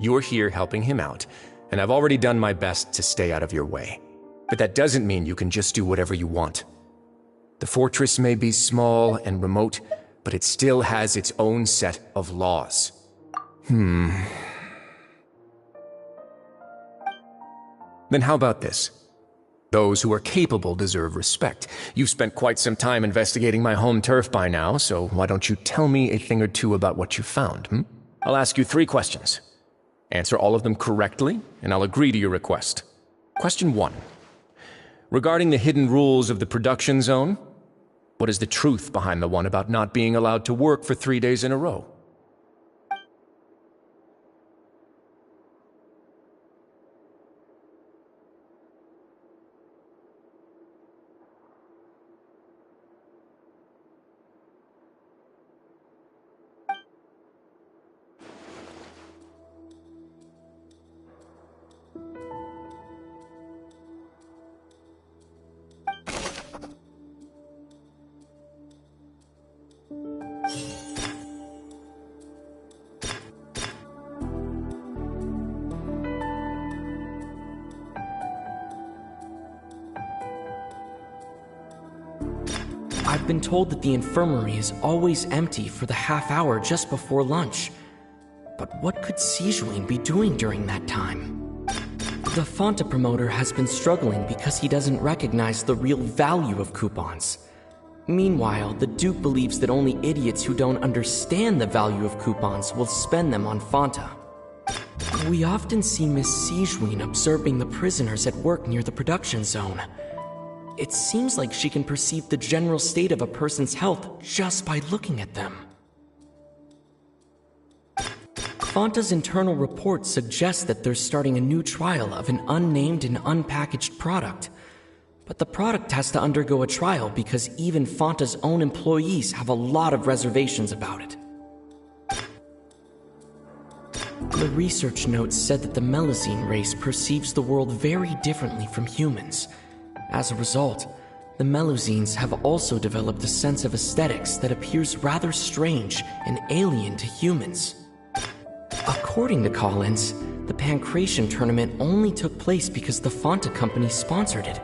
You're here helping him out, and I've already done my best to stay out of your way. But that doesn't mean you can just do whatever you want. The fortress may be small and remote, but it still has its own set of laws. Then how about this? Those who are capable deserve respect. You've spent quite some time investigating my home turf by now, so why don't you tell me a thing or two about what you found, I'll ask you 3 questions. Answer all of them correctly, and I'll agree to your request. Question 1. Regarding the hidden rules of the production zone, what is the truth behind the one about not being allowed to work for 3 days in a row? I've been told that the infirmary is always empty for the half hour just before lunch. But what could Sijuin be doing during that time? The Fanta promoter has been struggling because he doesn't recognize the real value of coupons. Meanwhile, the Duke believes that only idiots who don't understand the value of coupons will spend them on Fanta. We often see Miss Sijuin observing the prisoners at work near the production zone. It seems like she can perceive the general state of a person's health just by looking at them. Fanta's internal report suggests that they're starting a new trial of an unnamed and unpackaged product. But the product has to undergo a trial because even Fanta's own employees have a lot of reservations about it. The research notes said that the Melusine race perceives the world very differently from humans. As a result, the Melusines have also developed a sense of aesthetics that appears rather strange and alien to humans. According to Collins, the Pancration tournament only took place because the Fanta company sponsored it.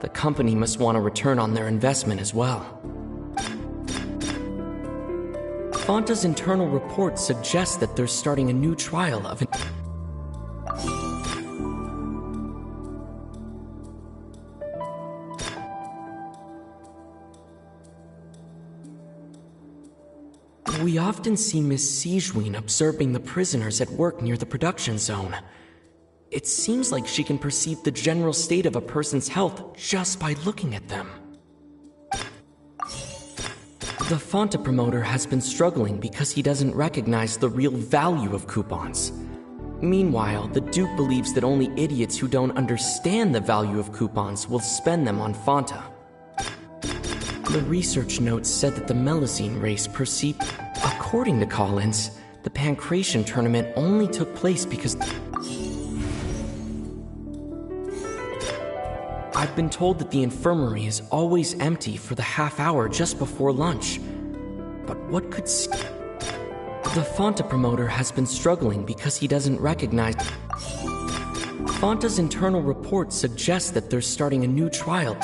The company must want a return on their investment as well. Fanta's internal report suggests that they're starting a new trial of an... We often see Miss Sijuin observing the prisoners at work near the production zone. It seems like she can perceive the general state of a person's health just by looking at them. The Fanta promoter has been struggling because he doesn't recognize the real value of coupons. Meanwhile, the Duke believes that only idiots who don't understand the value of coupons will spend them on Fanta. The research notes said that the Melusine race perceived... According to Collins, the Pancration tournament only took place because... I've been told that the infirmary is always empty for the half hour just before lunch. But what could... The Fanta promoter has been struggling because he doesn't recognize... Fanta's internal report suggests that they're starting a new trial.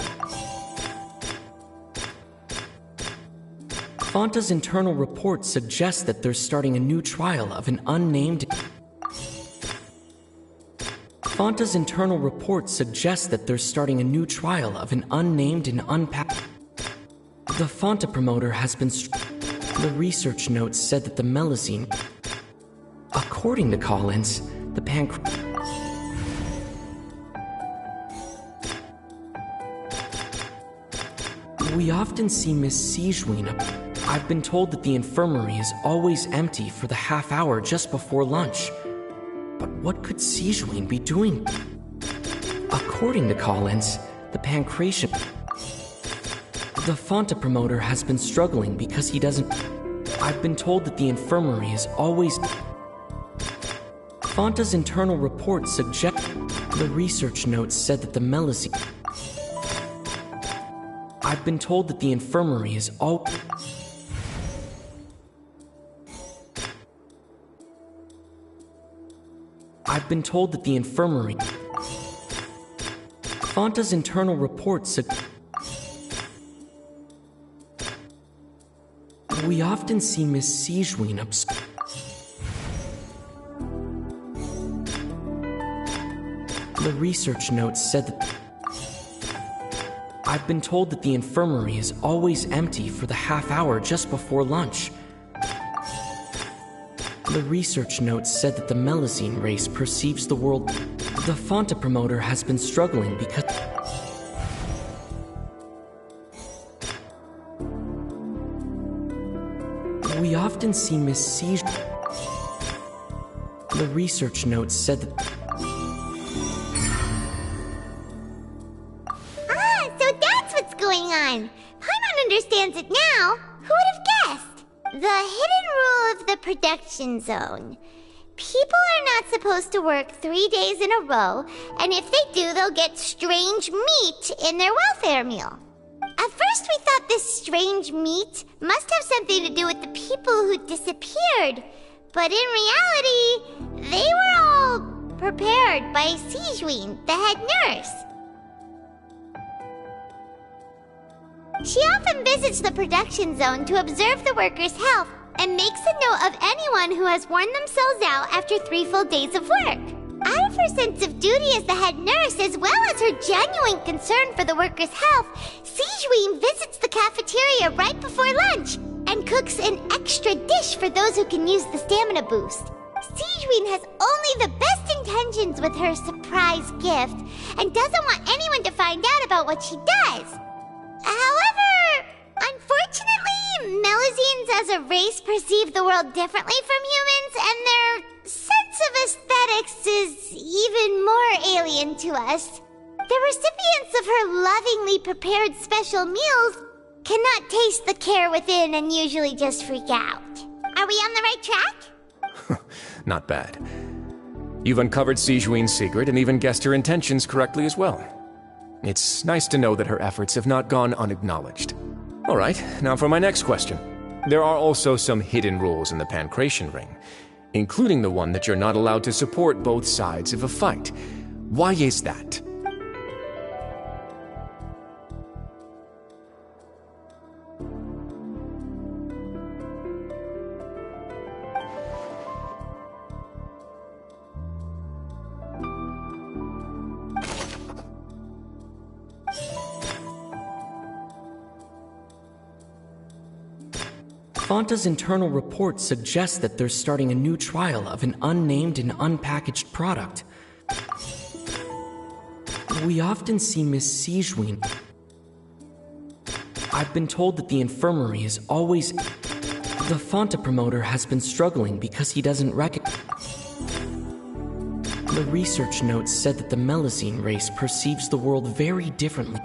Fanta's internal report suggests that they're starting a new trial of an unnamed... Fanta's internal report suggests that they're starting a new trial of an unnamed and unpacked... The Fanta promoter has been... The research notes said that the Melusine... According to Collins, the We often see Miss Siegewien. I've been told that the infirmary is always empty for the half hour just before lunch. But what could Siegewien be doing? According to Collins, the Pancration... The Fanta promoter has been struggling because he doesn't... I've been told that the infirmary is always... Fanta's internal report suggests... The research notes said that the Melusine... I've been told that the infirmary is all... I've been told that the infirmary... Fanta's internal report suggests... We often see Miss Siegewien The research notes said that... I've been told that the infirmary is always empty for the half hour just before lunch. The research notes said that the Melusine race perceives the world... The Fanta promoter has been struggling because... We often see Miss Siege... The research notes said that... So that's what's going on. Paimon understands it now. Who would have guessed? The hidden rule of the production zone. People are not supposed to work 3 days in a row, and if they do, they'll get strange meat in their welfare meal. At first we thought this strange meat must have something to do with the people who disappeared, but in reality, they were all prepared by Siegewien, the head nurse. She often visits the production zone to observe the workers' health and makes a note of anyone who has worn themselves out after 3 full days of work. Out of her sense of duty as the head nurse, as well as her genuine concern for the workers' health, Siegewien visits the cafeteria right before lunch and cooks an extra dish for those who can use the stamina boost. Siegewien has only the best intentions with her surprise gift and doesn't want anyone to find out about what she does. However, unfortunately, Melusines as a race perceive the world differently from humans, and their sense of aesthetics is even more alien to us. The recipients of her lovingly prepared special meals cannot taste the care within and usually just freak out. Are we on the right track? Not bad. You've uncovered Siegewien's secret and even guessed her intentions correctly as well. It's nice to know that her efforts have not gone unacknowledged. All right, now for my next question. There are also some hidden rules in the Pancration Ring, including the one that you're not allowed to support both sides of a fight. Why is that? Fanta's internal report suggests that they're starting a new trial of an unnamed and unpackaged product. We often see Miss Siegewien. I've been told that the infirmary is always... The Fanta promoter has been struggling because he doesn't recognize... The research notes said that the Melusine race perceives the world very differently.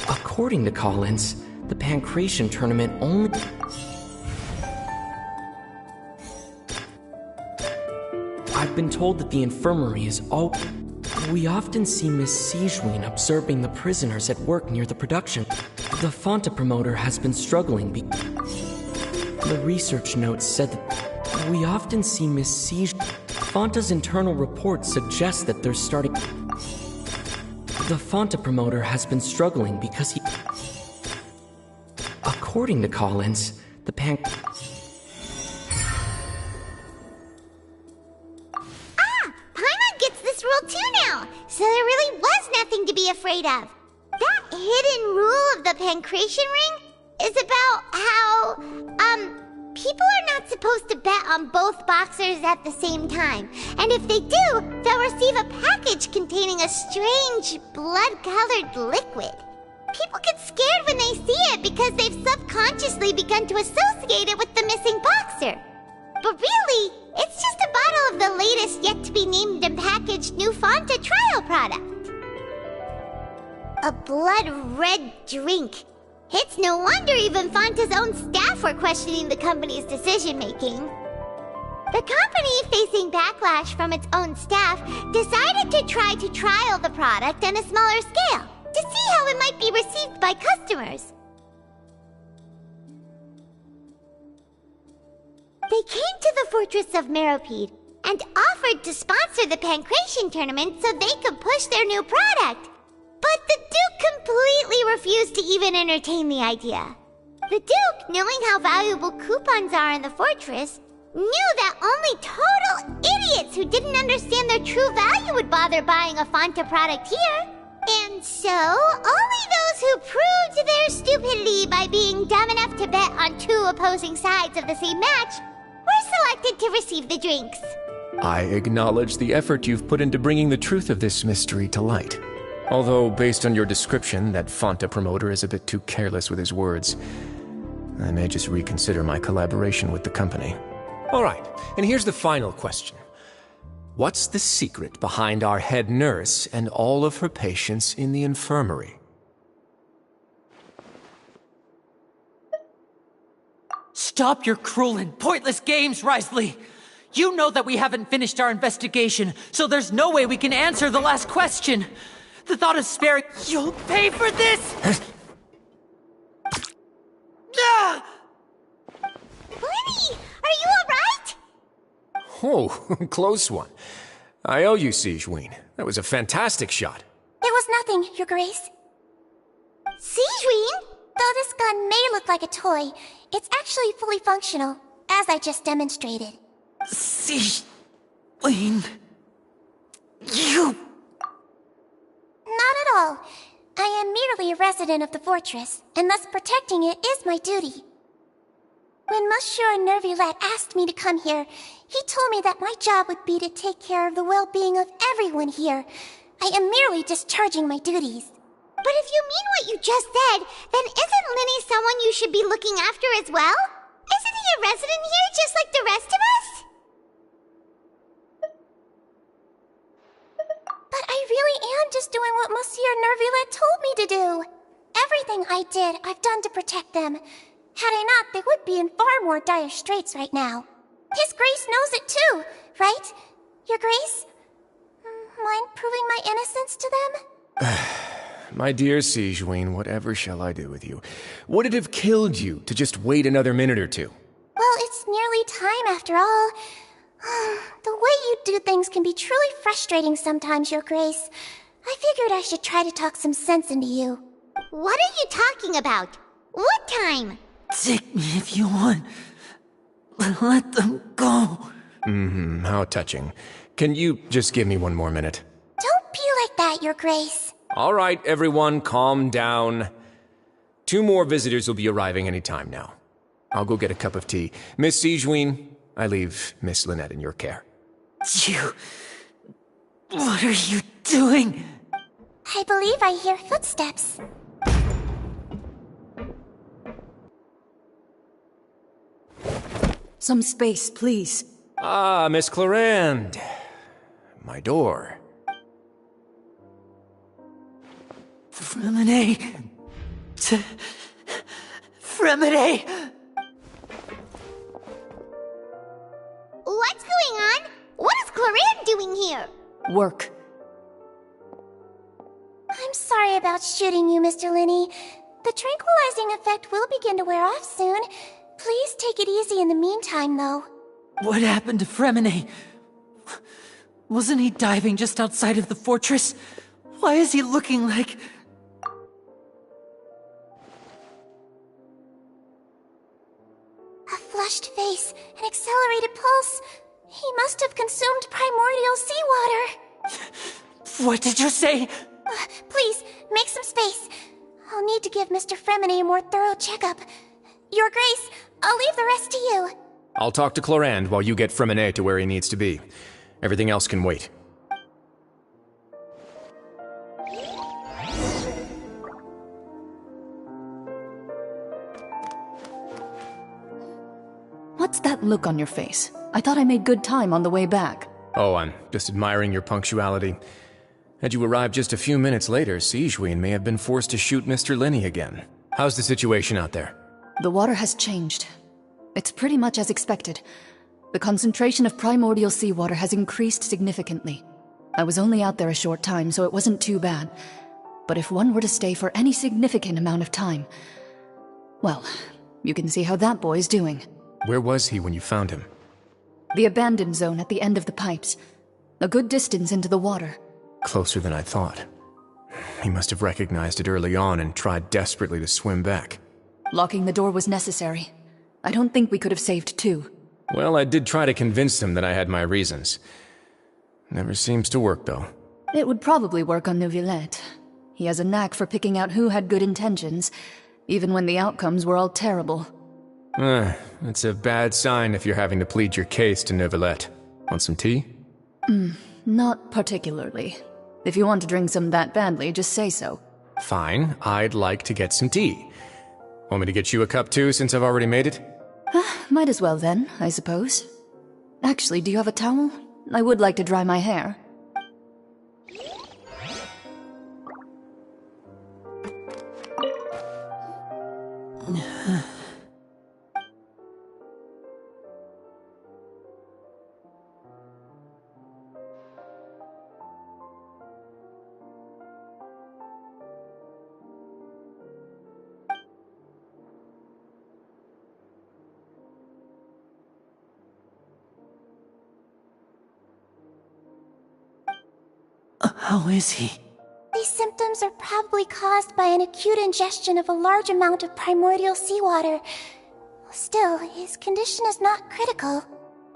According to Collins, the Pancration tournament only... I've been told that the infirmary is all... We often see Miss Sijween observing the prisoners at work near the production. The Fanta promoter has been struggling The research notes said that... We often see Miss Sijween... Fanta's internal reports suggest that they're starting... The Fanta promoter has been struggling because he... According to Collins, the Paimon gets this rule too now, so there really was nothing to be afraid of. That hidden rule of the Pancration Ring is about how, people are not supposed to bet on both boxers at the same time. And if they do, they'll receive a package containing a strange, blood-colored liquid. People get scared when they see it because they've subconsciously begun to associate it with the missing boxer. But really, it's just a bottle of the latest yet-to-be-named and packaged new Fanta trial product. A blood-red drink. It's no wonder even Fanta's own staff were questioning the company's decision-making. The company, facing backlash from its own staff, decided to try to trial the product on a smaller scale, to see how it might be received by customers. They came to the fortress of Meropide and offered to sponsor the Pancration tournament so they could push their new product. But the Duke completely refused to even entertain the idea. The Duke, knowing how valuable coupons are in the fortress, knew that only total idiots who didn't understand their true value would bother buying a Fanta product here. And so, only those who proved their stupidity by being dumb enough to bet on two opposing sides of the same match were selected to receive the drinks. I acknowledge the effort you've put into bringing the truth of this mystery to light. Although, based on your description, that Fanta promoter is a bit too careless with his words. I may just reconsider my collaboration with the company. All right, and here's the final question. What's the secret behind our head nurse and all of her patients in the infirmary? Stop your cruel and pointless games, Risley! You know that we haven't finished our investigation, so there's no way we can answer the last question! The thought of sparing... You'll pay for this! Ah! Lenny, are you alright? Oh, close one. I owe you, Sijween. That was a fantastic shot. It was nothing, Your Grace. Sijween? Though this gun may look like a toy, it's actually fully functional, as I just demonstrated. Sijween... You... Not at all. I am merely a resident of the fortress, and thus protecting it is my duty. When Monsieur Nervulette asked me to come here, he told me that my job would be to take care of the well-being of everyone here. I am merely discharging my duties. But if you mean what you just said, then isn't Linny someone you should be looking after as well? Isn't he a resident here just like the rest of us? But I really am just doing what Monsieur Nervulette told me to do. Everything I did, I've done to protect them. Had I not, they would be in far more dire straits right now. His Grace knows it too, right? Your Grace? Mind proving my innocence to them? My dear Sijween, whatever shall I do with you? Would it have killed you to just wait another minute or two? Well, it's nearly time after all. The way you do things can be truly frustrating sometimes, Your Grace. I figured I should try to talk some sense into you. What are you talking about? What time? Take me if you want. Let them go. How touching. Can you just give me one more minute? Don't be like that, Your Grace. All right, everyone, calm down. 2 more visitors will be arriving any time now. I'll go get a cup of tea. Miss Sijween, I leave Miss Lynette in your care. You... What are you doing? I believe I hear footsteps. Some space, please. Ah, Miss Clarend. My door. Fremine! Fremine! What's going on? What is Clarin doing here? Work. I'm sorry about shooting you, Mr. Linney. The tranquilizing effect will begin to wear off soon. Please take it easy in the meantime, though. What happened to Fremine? Wasn't he diving just outside of the fortress? Why is he looking like... A flushed face, an accelerated pulse. He must have consumed primordial seawater. What did you say? Please, make some space. I'll need to give Mr. Fremine a more thorough checkup. Your Grace, I'll leave the rest to you. I'll talk to Clarend while you get Fremine to where he needs to be. Everything else can wait. What's that look on your face? I thought I made good time on the way back. Oh, I'm just admiring your punctuality. Had you arrived just a few minutes later, Sigewinne may have been forced to shoot Mr. Linney again. How's the situation out there? The water has changed. It's pretty much as expected. The concentration of primordial seawater has increased significantly. I was only out there a short time, so it wasn't too bad. But if one were to stay for any significant amount of time... well, you can see how that boy's doing. Where was he when you found him? The abandoned zone at the end of the pipes. A good distance into the water. Closer than I thought. He must have recognized it early on and tried desperately to swim back. Locking the door was necessary. I don't think we could have saved two. Well, I did try to convince him that I had my reasons. Never seems to work, though. It would probably work on Neuvillette. He has a knack for picking out who had good intentions, even when the outcomes were all terrible. It's a bad sign if you're having to plead your case to Neuvillette. Want some tea? Not particularly. If you want to drink some that badly, just say so. Fine, I'd like to get some tea. Want me to get you a cup too, since I've already made it? Might as well then, I suppose. Actually, do you have a towel? I would like to dry my hair. How is he? These symptoms are probably caused by an acute ingestion of a large amount of primordial seawater. Still, his condition is not critical.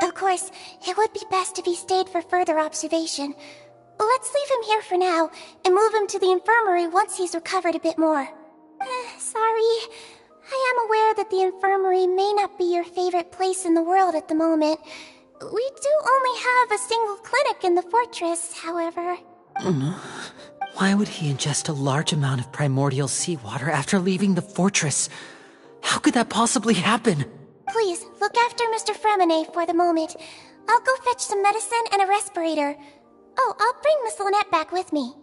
Of course, it would be best if he stayed for further observation. Let's leave him here for now, and move him to the infirmary once he's recovered a bit more. Sorry. I am aware that the infirmary may not be your favorite place in the world at the moment. We do only have a single clinic in the fortress, however. Why would he ingest a large amount of primordial seawater after leaving the fortress? How could that possibly happen? Please, look after Mr. Fremine for the moment. I'll go fetch some medicine and a respirator. Oh, I'll bring Miss Lynette back with me.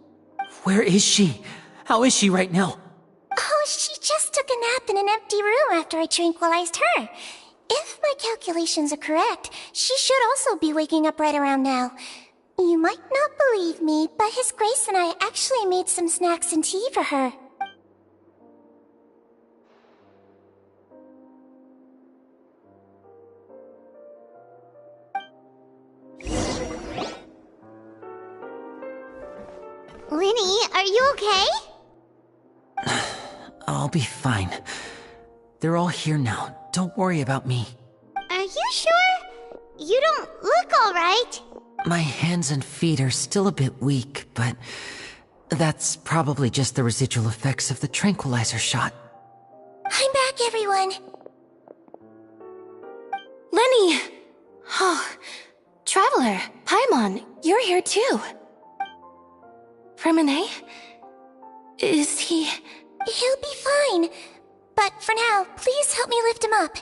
Where is she? How is she right now? Oh, she just took a nap in an empty room after I tranquilized her. If my calculations are correct, she should also be waking up right around now. You might not believe me, but His Grace and I actually made some snacks and tea for her. Linny, are you okay? I'll be fine. They're all here now. Don't worry about me. Are you sure? You don't look alright. My hands and feet are still a bit weak, but that's probably just the residual effects of the tranquilizer shot. I'm back, everyone. Lenny! Oh, Traveler, Paimon, you're here too. Fremine? Is he... He'll be fine. But for now, please help me lift him up.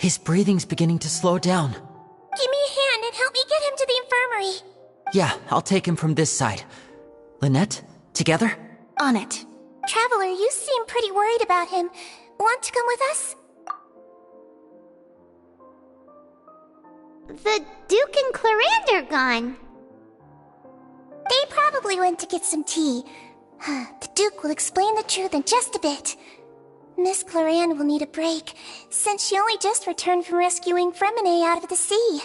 His breathing's beginning to slow down. Give me a hand and help me get him to the infirmary. Yeah, I'll take him from this side. Lynette, together? On it. Traveler, you seem pretty worried about him. Want to come with us? The Duke and Clarande are gone. They probably went to get some tea. The Duke will explain the truth in just a bit. Miss Clarande will need a break, since she only just returned from rescuing Fremine out of the sea.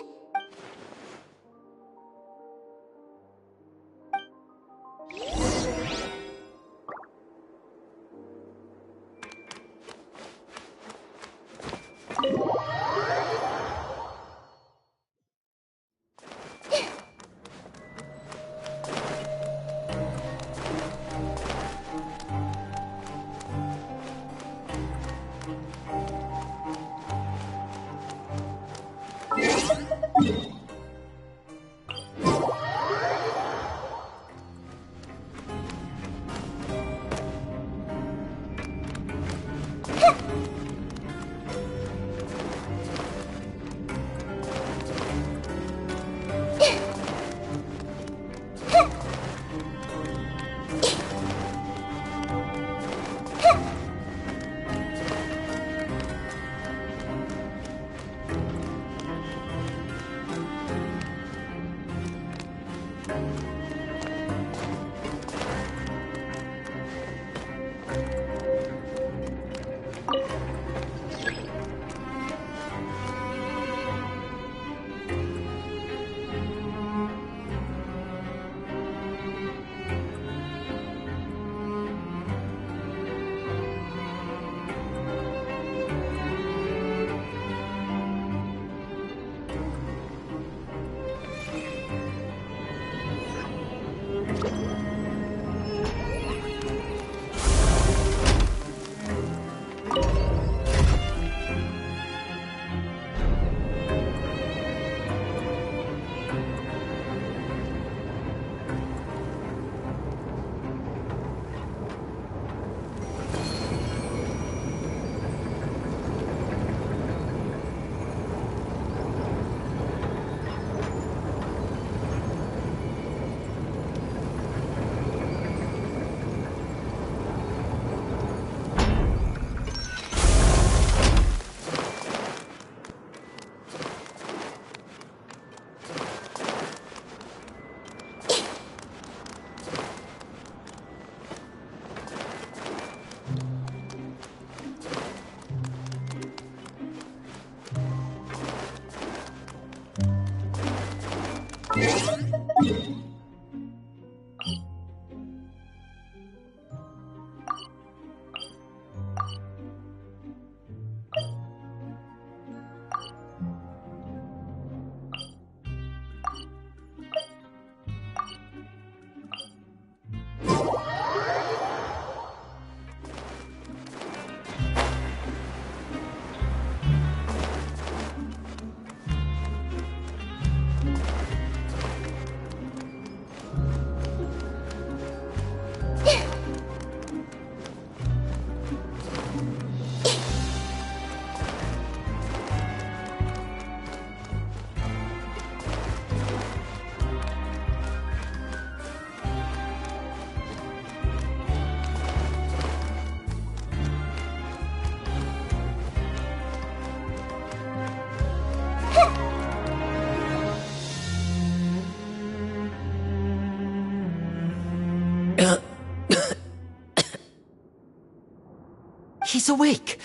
He's awake.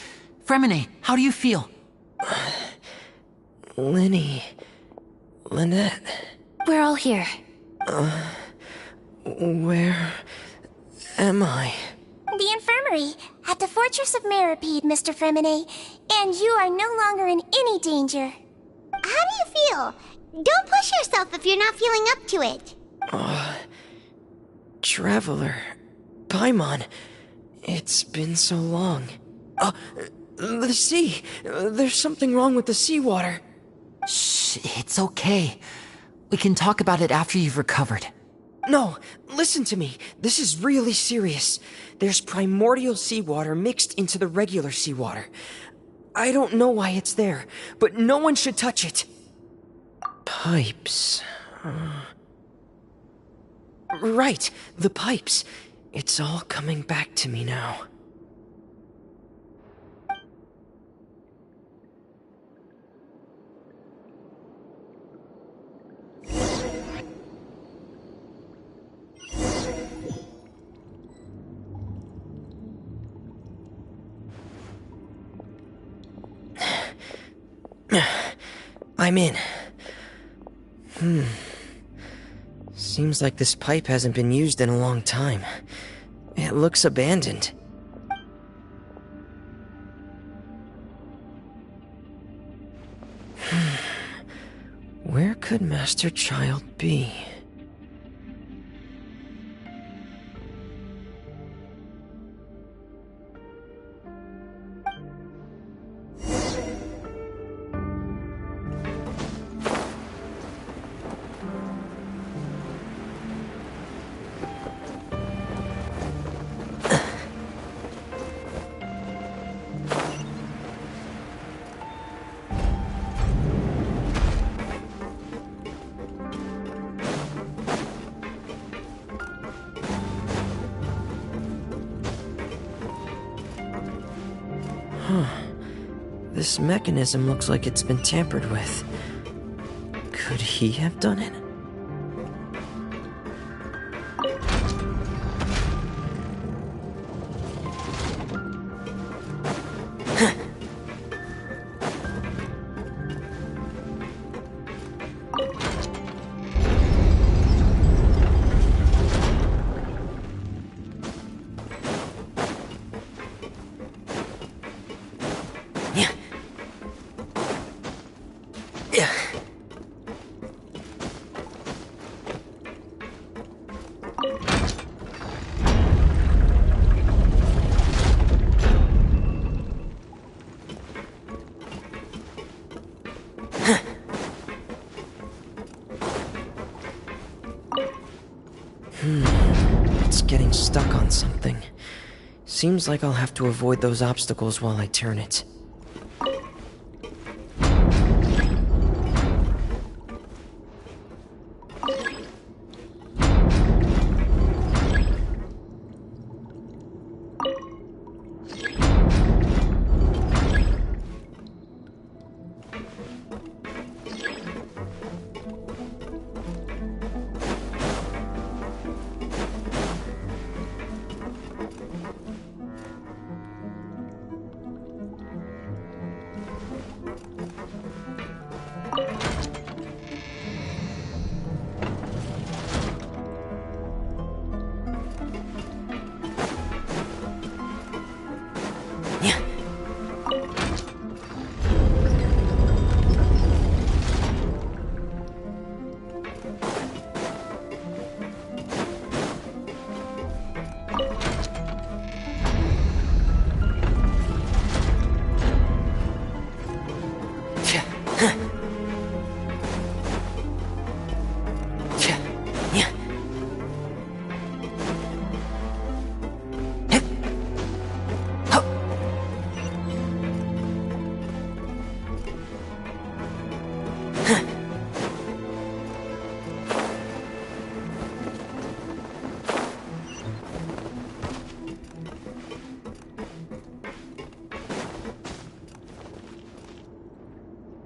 Fremine, how do you feel? Lynette. We're all here. Where am I? The infirmary, at the Fortress of Meripede, Mr. Fremine, and you are no longer in any danger. How do you feel? Don't push yourself if you're not feeling up to it. Traveler. Paimon. It's been so long. The sea. There's something wrong with the seawater. Shh, it's okay. We can talk about it after you've recovered. No, listen to me. This is really serious. There's primordial seawater mixed into the regular seawater. I don't know why it's there, but no one should touch it. Pipes. Right, the pipes. It's all coming back to me now. I'm in. Seems like this pipe hasn't been used in a long time. It looks abandoned. Where could Master Child be? This mechanism looks like it's been tampered with. Could he have done it? It's getting stuck on something. Seems like I'll have to avoid those obstacles while I turn it.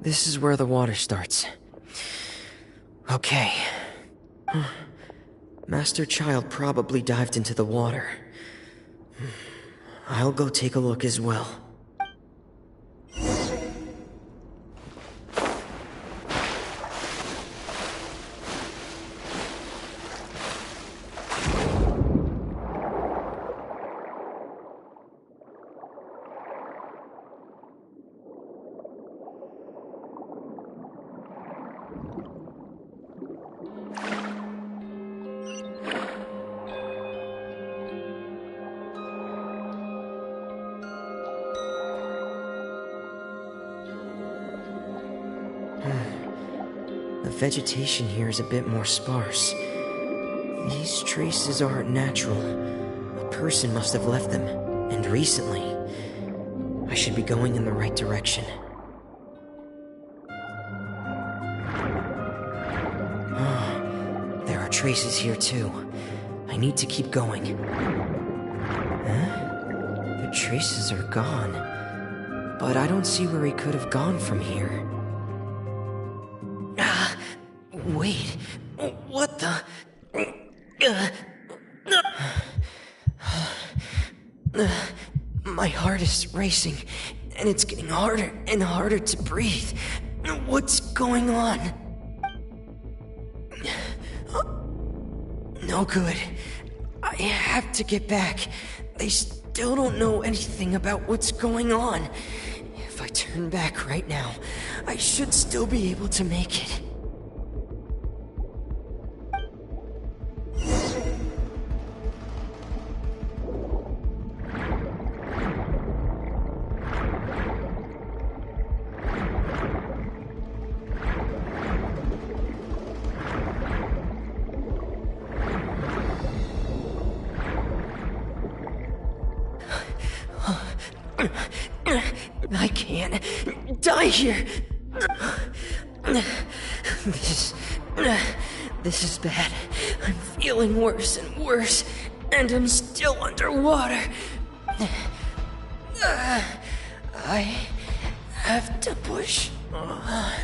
This is where the water starts. Okay. Master Child probably dived into the water. I'll go take a look as well. The vegetation here is a bit more sparse. These traces aren't natural. A person must have left them, and recently. I should be going in the right direction. There are traces here too. I need to keep going. Huh? The traces are gone. But I don't see where he could have gone from here. Wait. What the... My heart is racing, and it's getting harder and harder to breathe. What's going on? No good. I have to get back. They still don't know anything about what's going on. If I turn back right now, I should still be able to make it. I can't die here. This is bad. I'm feeling worse and worse, and I'm still underwater. I have to push on.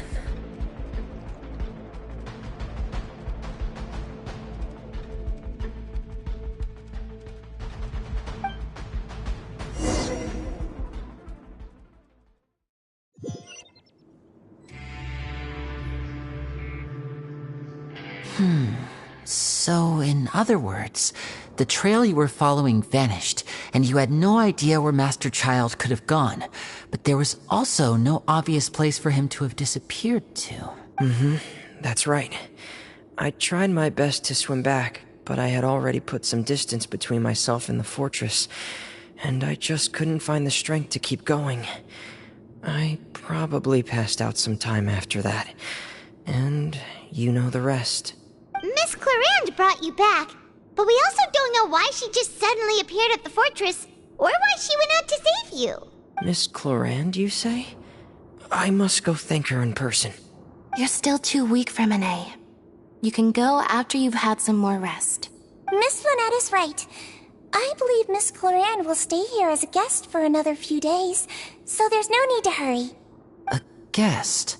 So, in other words, the trail you were following vanished, and you had no idea where Master Child could have gone, but there was also no obvious place for him to have disappeared to. That's right. I tried my best to swim back, but I had already put some distance between myself and the fortress, and I just couldn't find the strength to keep going. I probably passed out some time after that, and you know the rest. Miss Clarande brought you back, but we also don't know why she just suddenly appeared at the fortress, or why she went out to save you. Miss Clarande, you say? I must go thank her in person. You're still too weak for Monet. You can go after you've had some more rest. Miss Lynette is right. I believe Miss Clarande will stay here as a guest for another few days, so there's no need to hurry. A guest?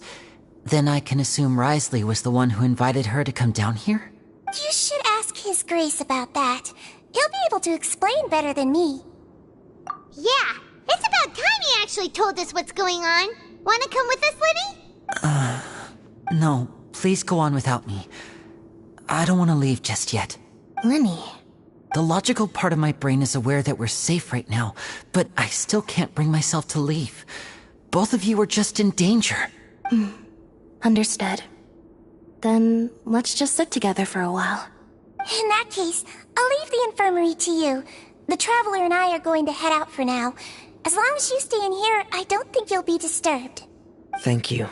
Then I can assume Risley was the one who invited her to come down here? You should ask His Grace about that. He'll be able to explain better than me. Yeah, it's about time he actually told us what's going on. Wanna come with us, Lenny? No, please go on without me. I don't want to leave just yet. Lenny. The logical part of my brain is aware that we're safe right now, but I still can't bring myself to leave. Both of you are just in danger. Understood. Then let's just sit together for a while. In that case, I'll leave the infirmary to you. The Traveler and I are going to head out for now. As long as you stay in here, I don't think you'll be disturbed. Thank you.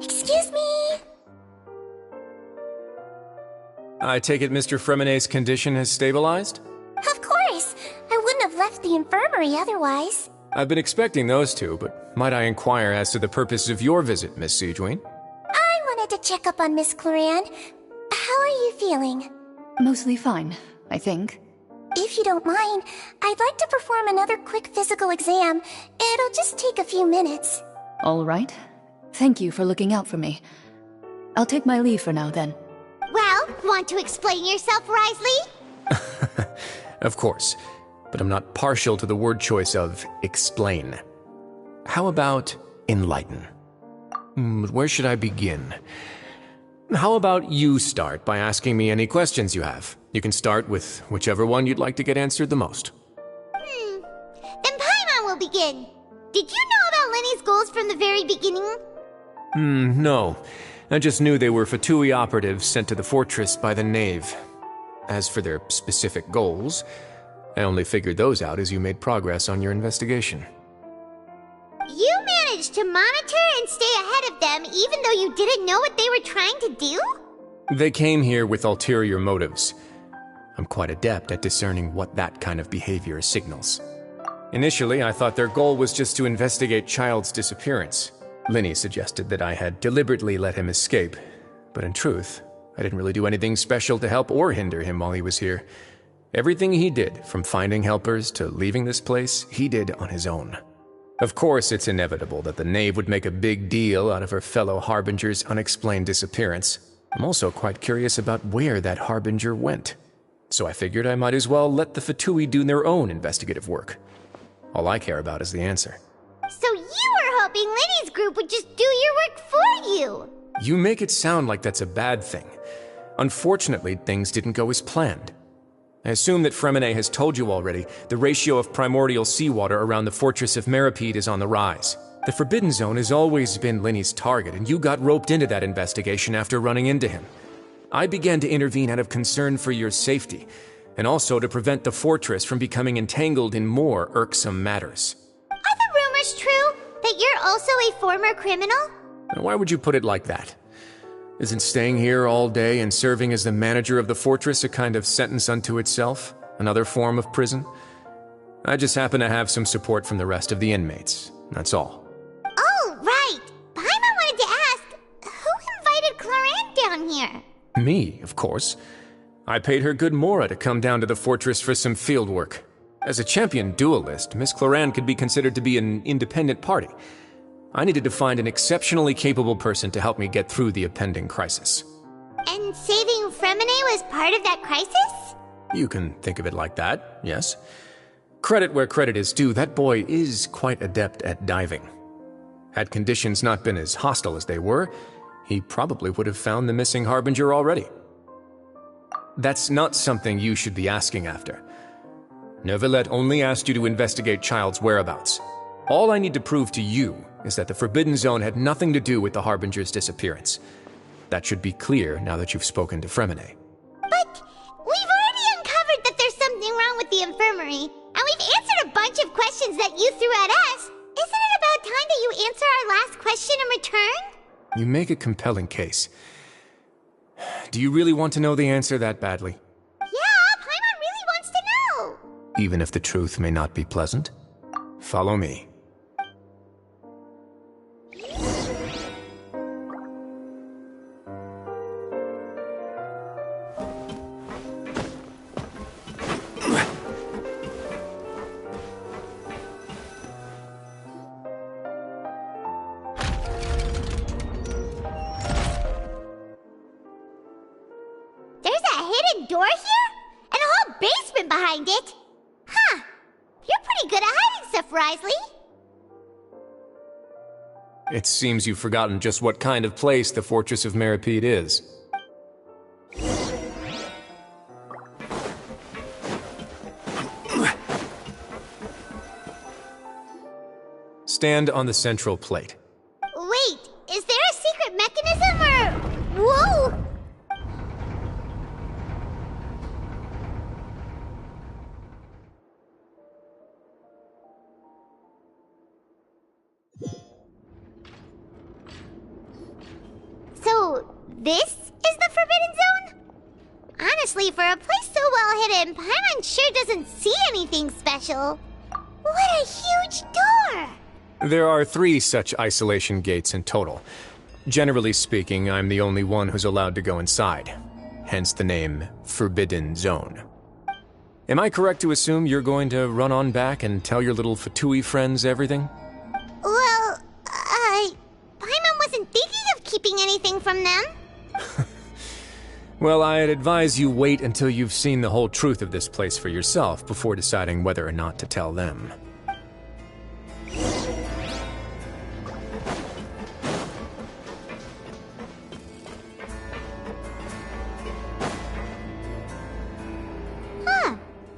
Excuse me? I take it Mr. Fremonet's condition has stabilized? Of course. I wouldn't have left the infirmary otherwise. I've been expecting those two, but might I inquire as to the purpose of your visit, Miss Siegewien? I wanted to check up on Miss Clarande. How are you feeling? Mostly fine, I think. If you don't mind, I'd like to perform another quick physical exam. It'll just take a few minutes. All right. Thank you for looking out for me. I'll take my leave for now, then. Well, want to explain yourself, Risley? Of course, but I'm not partial to the word choice of explain. How about enlighten? But where should I begin? How about you start by asking me any questions you have? You can start with whichever one you'd like to get answered the most. Then Paimon will begin. Did you know about Lenny's goals from the very beginning? No. I just knew they were Fatui operatives sent to the fortress by the Knave. As for their specific goals, I only figured those out as you made progress on your investigation. You managed to monitor and stay ahead of them even though you didn't know what they were trying to do? They came here with ulterior motives. I'm quite adept at discerning what that kind of behavior signals. Initially, I thought their goal was just to investigate Child's disappearance. Linny suggested that I had deliberately let him escape, but in truth, I didn't really do anything special to help or hinder him while he was here. Everything he did, from finding helpers to leaving this place, he did on his own. Of course, it's inevitable that the Knave would make a big deal out of her fellow Harbinger's unexplained disappearance. I'm also quite curious about where that Harbinger went. So I figured I might as well let the Fatui do their own investigative work. All I care about is the answer. So you were hoping Lenny's group would just do your work for you! You make it sound like that's a bad thing. Unfortunately, things didn't go as planned. I assume that Fremine has told you already, the ratio of primordial seawater around the fortress of Meripede is on the rise. The Forbidden Zone has always been Lenny's target, and you got roped into that investigation after running into him. I began to intervene out of concern for your safety, and also to prevent the fortress from becoming entangled in more irksome matters. Are the rumors true? That you're also a former criminal? Why would you put it like that? Isn't staying here all day and serving as the manager of the fortress a kind of sentence unto itself? Another form of prison? I just happen to have some support from the rest of the inmates. That's all. Oh, right! Paimon wanted to ask, who invited Cloran down here? Me, of course. I paid her good mora to come down to the fortress for some field work. As a champion duelist, Miss Cloran could be considered to be an independent party. I needed to find an exceptionally capable person to help me get through the impending crisis. And saving Fremine was part of that crisis? You can think of it like that, yes. Credit where credit is due, that boy is quite adept at diving. Had conditions not been as hostile as they were, he probably would have found the missing Harbinger already. That's not something you should be asking after. Neuvillette only asked you to investigate Child's whereabouts. All I need to prove to you is that the Forbidden Zone had nothing to do with the Harbinger's disappearance. That should be clear now that you've spoken to Fremine. But we've already uncovered that there's something wrong with the infirmary, and we've answered a bunch of questions that you threw at us. Isn't it about time that you answer our last question in return? You make a compelling case. Do you really want to know the answer that badly? Yeah, Paimon really wants to know! Even if the truth may not be pleasant? Follow me. Door here? And a whole basement behind it? Huh. You're pretty good at hiding stuff, Risley. It seems you've forgotten just what kind of place the Fortress of Meripede is. Stand on the central plate. Wait, is there a secret mechanism or... Whoa! So, this is the Forbidden Zone? Honestly, for a place so well hidden, Paimon sure doesn't see anything special. What a huge door! There are 3 such isolation gates in total. Generally speaking, I'm the only one who's allowed to go inside. Hence the name Forbidden Zone. Am I correct to assume you're going to run on back and tell your little Fatui friends everything? Well, Paimon wasn't thinking of keeping anything from them. Well, I'd advise you wait until you've seen the whole truth of this place for yourself before deciding whether or not to tell them.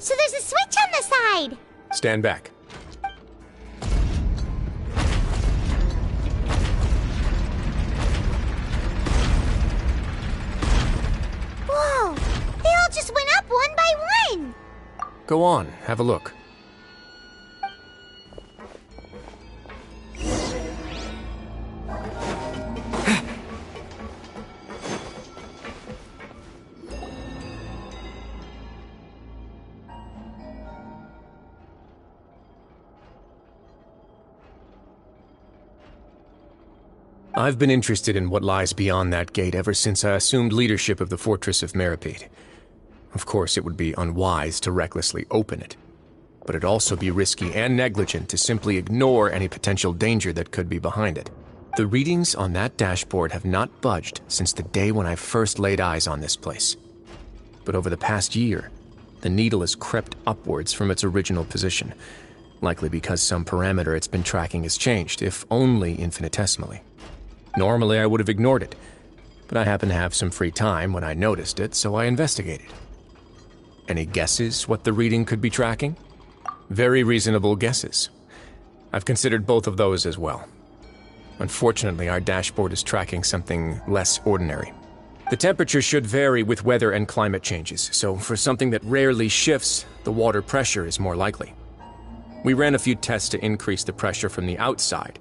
So there's a switch on the side! Stand back. Whoa! They all just went up one by one! Go on, have a look. I've been interested in what lies beyond that gate ever since I assumed leadership of the Fortress of Meripede. Of course, it would be unwise to recklessly open it, but it'd also be risky and negligent to simply ignore any potential danger that could be behind it. The readings on that dashboard have not budged since the day when I first laid eyes on this place. But over the past year, the needle has crept upwards from its original position, likely because some parameter it's been tracking has changed, if only infinitesimally. Normally, I would have ignored it, but I happened to have some free time when I noticed it, so I investigated. Any guesses what the reading could be tracking? Very reasonable guesses. I've considered both of those as well. Unfortunately, our dashboard is tracking something less ordinary. The temperature should vary with weather and climate changes, so for something that rarely shifts, the water pressure is more likely. We ran a few tests to increase the pressure from the outside,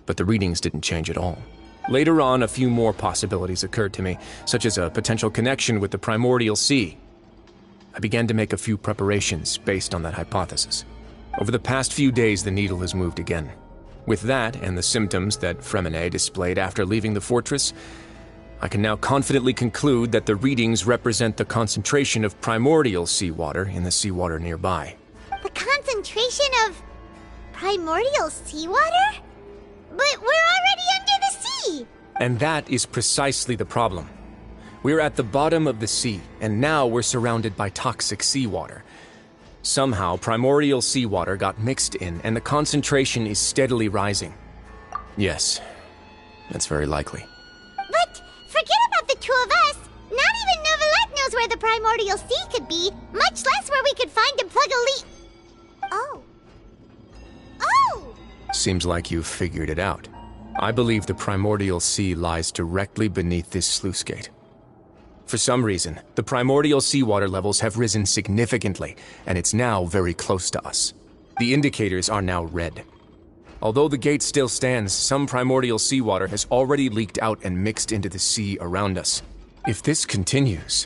but the readings didn't change at all. Later on, a few more possibilities occurred to me, such as a potential connection with the primordial sea. I began to make a few preparations based on that hypothesis. Over the past few days, the needle has moved again. With that, and the symptoms that Fremine displayed after leaving the fortress, I can now confidently conclude that the readings represent the concentration of primordial seawater in the seawater nearby. The concentration of primordial seawater? But we're already under the sea! And that is precisely the problem. We're at the bottom of the sea, and now we're surrounded by toxic seawater. Somehow, primordial seawater got mixed in, and the concentration is steadily rising. Yes, that's very likely. But forget about the two of us! Not even Novelette knows where the primordial sea could be, much less where we could find and plug a leak. Oh. Oh! Seems like you've figured it out. I believe the primordial sea lies directly beneath this sluice gate. For some reason, the primordial seawater levels have risen significantly, and it's now very close to us. The indicators are now red. Although the gate still stands, some primordial seawater has already leaked out and mixed into the sea around us. If this continues,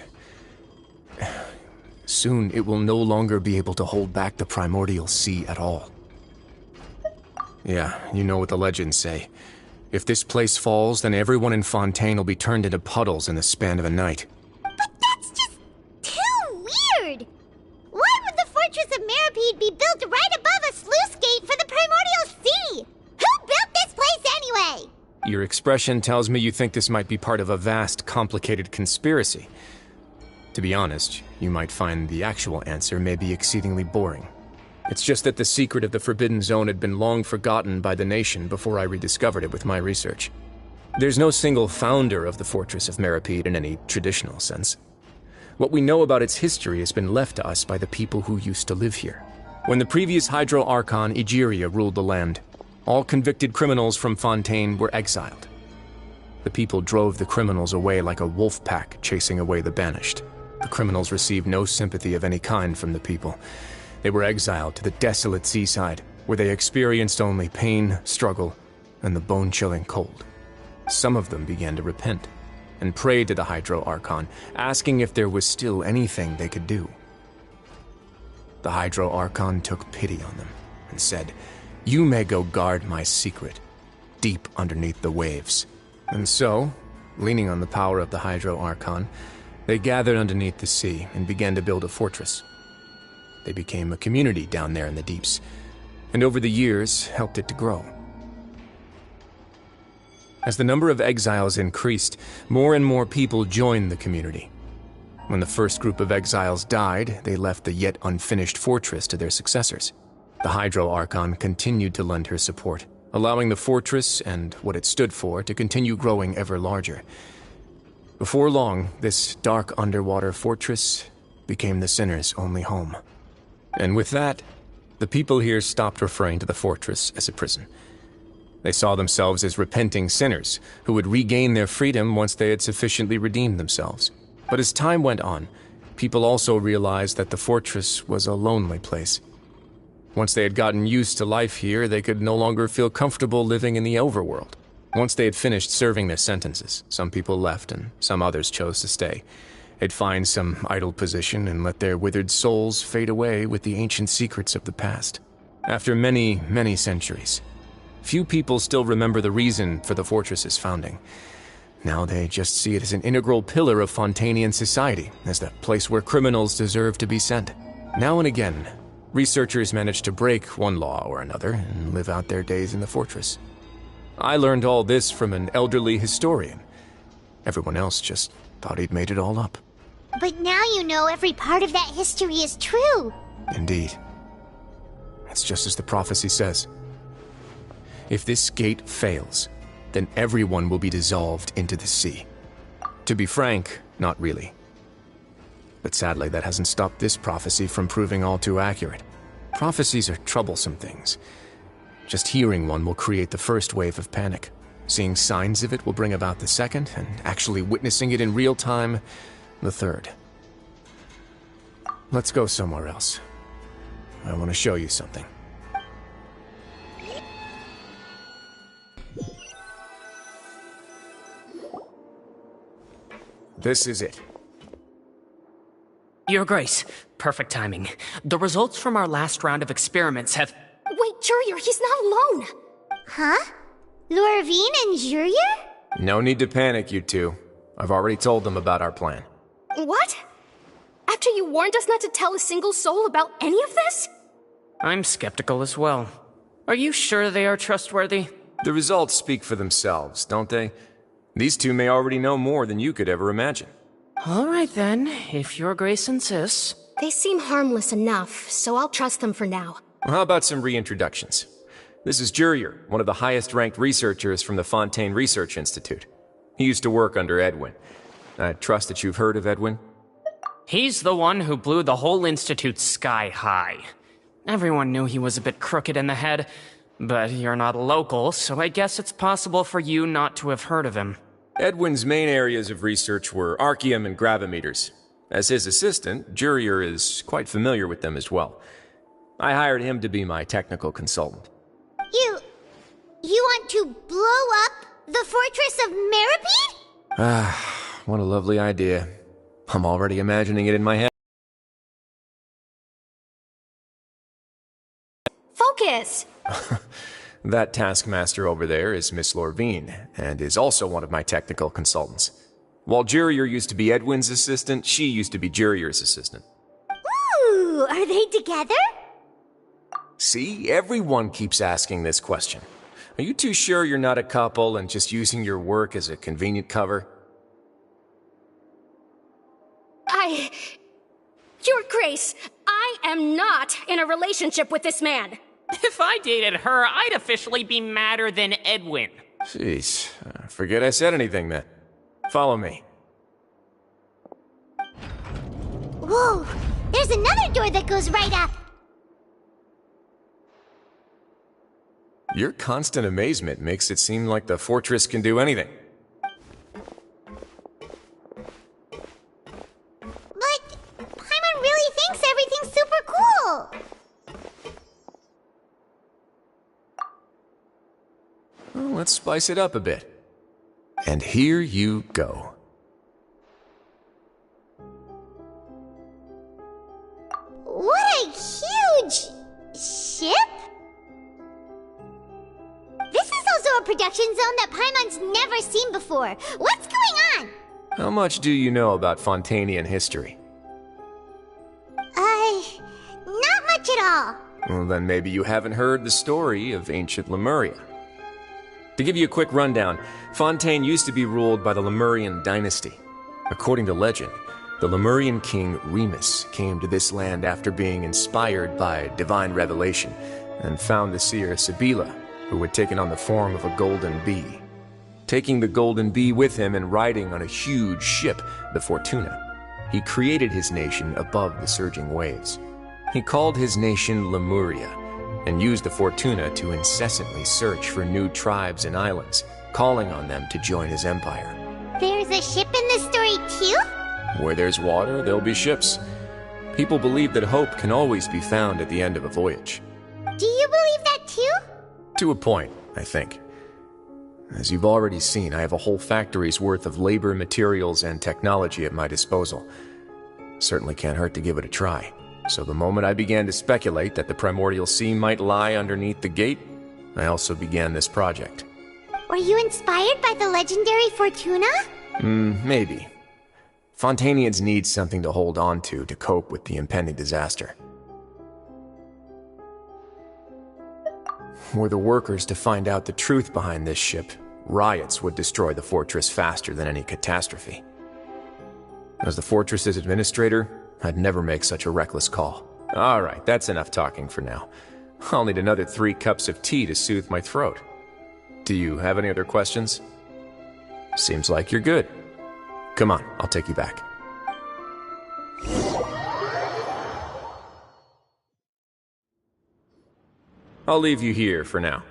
soon it will no longer be able to hold back the primordial sea at all. Yeah, you know what the legends say. If this place falls, then everyone in Fontaine will be turned into puddles in the span of a night. But that's just too weird! Why would the Fortress of Meripede be built right above a sluice gate for the primordial sea? Who built this place anyway? Your expression tells me you think this might be part of a vast, complicated conspiracy. To be honest, you might find the actual answer may be exceedingly boring. It's just that the secret of the Forbidden Zone had been long forgotten by the nation before I rediscovered it with my research. There's no single founder of the Fortress of Meripede in any traditional sense. What we know about its history has been left to us by the people who used to live here. When the previous Hydro Archon Egeria ruled the land, all convicted criminals from Fontaine were exiled. The people drove the criminals away like a wolf pack chasing away the banished. The criminals received no sympathy of any kind from the people. They were exiled to the desolate seaside, where they experienced only pain, struggle, and the bone-chilling cold. Some of them began to repent, and prayed to the Hydro Archon, asking if there was still anything they could do. The Hydro Archon took pity on them, and said, "You may go guard my secret, deep underneath the waves." And so, leaning on the power of the Hydro Archon, they gathered underneath the sea and began to build a fortress. They became a community down there in the deeps, and over the years helped it to grow. As the number of exiles increased, more and more people joined the community. When the first group of exiles died, they left the yet unfinished fortress to their successors. The Hydro Archon continued to lend her support, allowing the fortress and what it stood for to continue growing ever larger. Before long, this dark underwater fortress became the Sinner's only home. And with that, the people here stopped referring to the fortress as a prison. They saw themselves as repenting sinners who would regain their freedom once they had sufficiently redeemed themselves. But as time went on, people also realized that the fortress was a lonely place. Once they had gotten used to life here, they could no longer feel comfortable living in the overworld. Once they had finished serving their sentences, some people left and some others chose to stay. They'd find some idle position and let their withered souls fade away with the ancient secrets of the past. After many, many centuries, few people still remember the reason for the fortress's founding. Now they just see it as an integral pillar of Fontanian society, as the place where criminals deserve to be sent. Now and again, researchers manage to break one law or another and live out their days in the fortress. I learned all this from an elderly historian. Everyone else just thought he'd made it all up. But now you know every part of that history is true. Indeed. It's just as the prophecy says. If this gate fails, then everyone will be dissolved into the sea. To be frank, not really. But sadly, that hasn't stopped this prophecy from proving all too accurate. Prophecies are troublesome things. Just hearing one will create the first wave of panic. Seeing signs of it will bring about the second, and actually witnessing it in real time, the third. Let's go somewhere else. I want to show you something. This is it. Your Grace, perfect timing. The results from our last round of experiments have... Wait, Jurier, he's not alone! Huh? Lorvine and Jurier? No need to panic, you two. I've already told them about our plan. What? After you warned us not to tell a single soul about any of this? I'm skeptical as well. Are you sure they are trustworthy? The results speak for themselves, don't they? These two may already know more than you could ever imagine. All right then, if Your Grace insists. They seem harmless enough, so I'll trust them for now. Well, how about some reintroductions? This is Jurier, one of the highest-ranked researchers from the Fontaine Research Institute. He used to work under Edwin. I trust that you've heard of Edwin? He's the one who blew the whole institute sky high. Everyone knew he was a bit crooked in the head, but you're not local, so I guess it's possible for you not to have heard of him. Edwin's main areas of research were archeum and gravimeters. As his assistant, Jurier is quite familiar with them as well. I hired him to be my technical consultant. You want to blow up the fortress of Meripede? Ah, what a lovely idea. I'm already imagining it in my head. Focus! That taskmaster over there is Miss Lorvine, and is also one of my technical consultants. While Jurier used to be Edwin's assistant, she used to be Jurier's assistant. Ooh, are they together? See, everyone keeps asking this question. Are you too sure you're not a couple and just using your work as a convenient cover? Your Grace, I am not in a relationship with this man. If I dated her, I'd officially be madder than Edwin. Jeez, forget I said anything then. Follow me. Whoa, there's another door that goes right up. Your constant amazement makes it seem like the fortress can do anything. But Paimon really thinks everything's super cool. Well, let's spice it up a bit. And here you go. What a huge ship! This is also a production zone that Paimon's never seen before. What's going on? How much do you know about Fontanian history? Not much at all. Well, then maybe you haven't heard the story of ancient Lemuria. To give you a quick rundown, Fontaine used to be ruled by the Lemurian dynasty. According to legend, the Lemurian king Remus came to this land after being inspired by divine revelation and found the seer Sibila, who had taken on the form of a golden bee. Taking the golden bee with him and riding on a huge ship, the Fortuna, he created his nation above the surging waves. He called his nation Lemuria, and used the Fortuna to incessantly search for new tribes and islands, calling on them to join his empire. There's a ship in this story too? Where there's water, there'll be ships. People believe that hope can always be found at the end of a voyage. Do you believe that too? To a point, I think. As you've already seen, I have a whole factory's worth of labor, materials, and technology at my disposal. Certainly can't hurt to give it a try. So the moment I began to speculate that the Primordial Sea might lie underneath the gate, I also began this project. Were you inspired by the legendary Fortuna? Maybe. Fontanians need something to hold on to cope with the impending disaster. Were the workers to find out the truth behind this ship, riots would destroy the fortress faster than any catastrophe. As the fortress's administrator, I'd never make such a reckless call. Alright, that's enough talking for now. I'll need another 3 cups of tea to soothe my throat. Do you have any other questions? Seems like you're good. Come on, I'll take you back. I'll leave you here for now.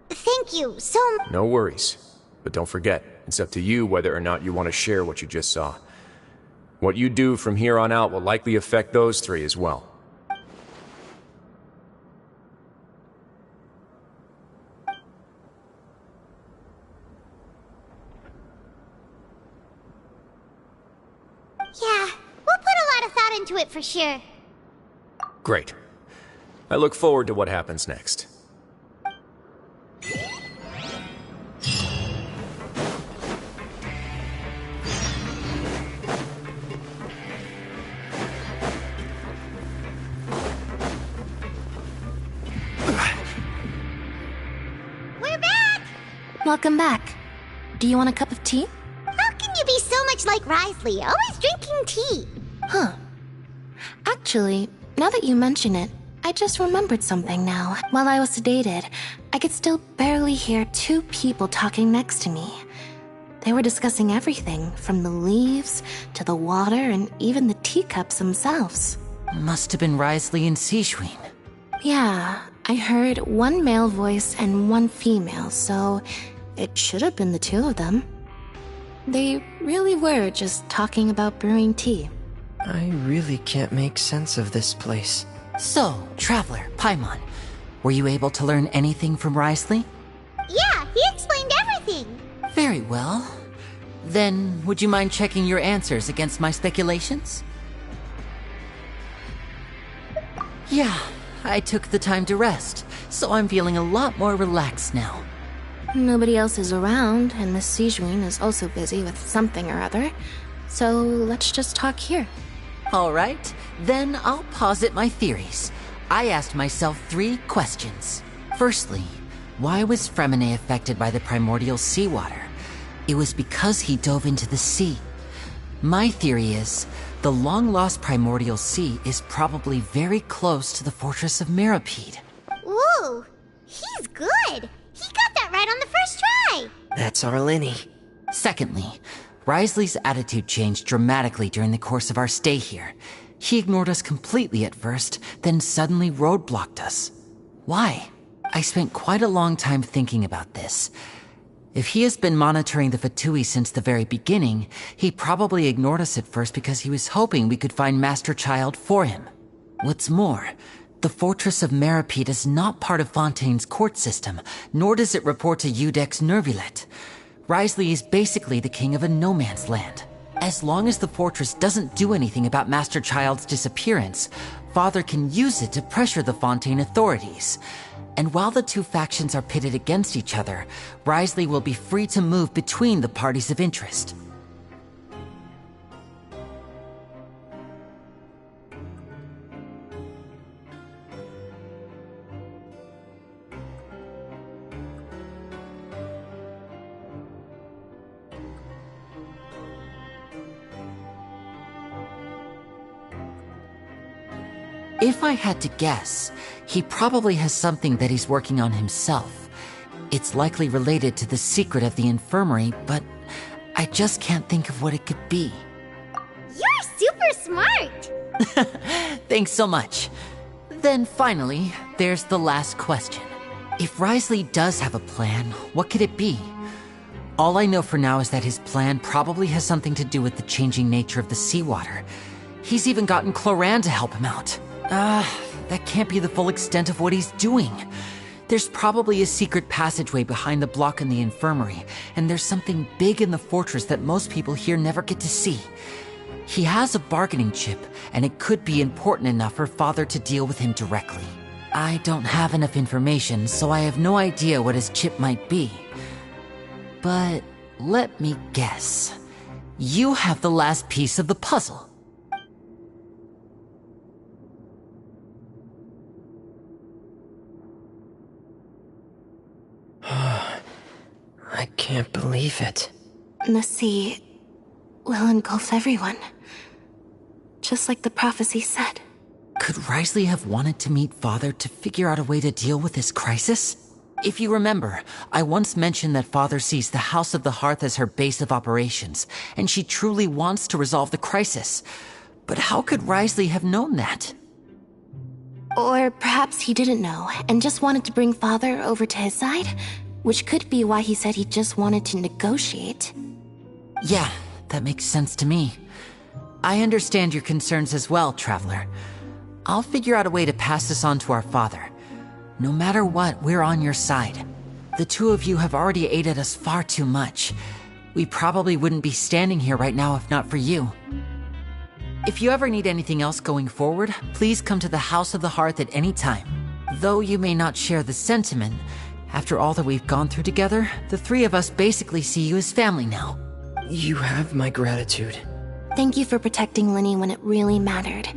Thank you so much. No worries. But don't forget, it's up to you whether or not you want to share what you just saw. What you do from here on out will likely affect those 3 as well. Yeah, we'll put a lot of thought into it for sure. Great. I look forward to what happens next. We're back! Welcome back. Do you want a cup of tea? How can you be so much like Risley, always drinking tea? Huh. Actually, now that you mention it, I just remembered something now. While I was sedated, I could still barely hear 2 people talking next to me. They were discussing everything, from the leaves to the water and even the teacups themselves. Must have been Risley and Sijwin. Yeah, I heard 1 male voice and 1 female, so it should have been the 2 of them. They really were just talking about brewing tea. I really can't make sense of this place. So, Traveler, Paimon, were you able to learn anything from Risley? Yeah, he explained everything. Very well. Then, would you mind checking your answers against my speculations? Yeah, I took the time to rest, so I'm feeling a lot more relaxed now. Nobody else is around, and Miss Sijwin is also busy with something or other, so let's just talk here. Alright, then I'll posit my theories. I asked myself 3 questions. Firstly, why was Fremine affected by the primordial seawater? It was because he dove into the sea. My theory is, the long-lost primordial sea is probably very close to the fortress of Mirapede. Ooh, he's good. He got that right on the first try. That's our Linny. Secondly, Risley's attitude changed dramatically during the course of our stay here. He ignored us completely at first, then suddenly roadblocked us. Why? I spent quite a long time thinking about this. If he has been monitoring the Fatui since the very beginning, he probably ignored us at first because he was hoping we could find Master Child for him. What's more, the Fortress of Mirapede is not part of Fontaine's court system, nor does it report to Udex Nervulet. Risley is basically the king of a no-man's land. As long as the fortress doesn't do anything about Master Child's disappearance, Father can use it to pressure the Fontaine authorities. And while the 2 factions are pitted against each other, Risley will be free to move between the parties of interest. If I had to guess, he probably has something that he's working on himself. It's likely related to the secret of the infirmary, but I just can't think of what it could be. You're super smart! Thanks so much. Then finally, there's the last question. If Risley does have a plan, what could it be? All I know for now is that his plan probably has something to do with the changing nature of the seawater. He's even gotten Cloran to help him out. That can't be the full extent of what he's doing. There's probably a secret passageway behind the block in the infirmary, and there's something big in the fortress that most people here never get to see. He has a bargaining chip, and it could be important enough for Father to deal with him directly. I don't have enough information, so I have no idea what his chip might be. But let me guess. You have the last piece of the puzzle. I can't believe it. The sea will engulf everyone. Just like the prophecy said. Could Risley have wanted to meet Father to figure out a way to deal with this crisis? If you remember, I once mentioned that Father sees the House of the Hearth as her base of operations, and she truly wants to resolve the crisis. But how could Risley have known that? Or perhaps he didn't know, and just wanted to bring Father over to his side? Which could be why he said he just wanted to negotiate. Yeah, that makes sense to me. I understand your concerns as well, Traveler. I'll figure out a way to pass this on to our father. No matter what, we're on your side. The two of you have already aided us far too much. We probably wouldn't be standing here right now if not for you. If you ever need anything else going forward, please come to the House of the Hearth at any time. Though you may not share the sentiment, after all that we've gone through together, the three of us basically see you as family now. You have my gratitude. Thank you for protecting Linny when it really mattered.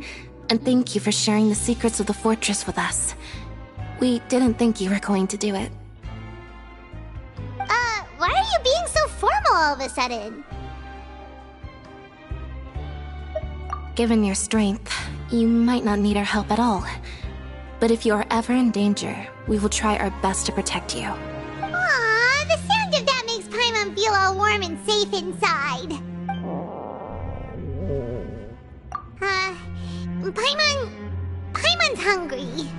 And thank you for sharing the secrets of the fortress with us. We didn't think you were going to do it. Why are you being so formal all of a sudden? Given your strength, you might not need our help at all. But if you are ever in danger, we will try our best to protect you. Aw, the sound of that makes Paimon feel all warm and safe inside. Paimon's hungry.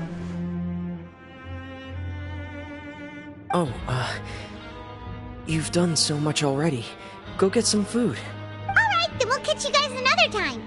Oh, you've done so much already. Go get some food. Alright, then we'll catch you guys another time.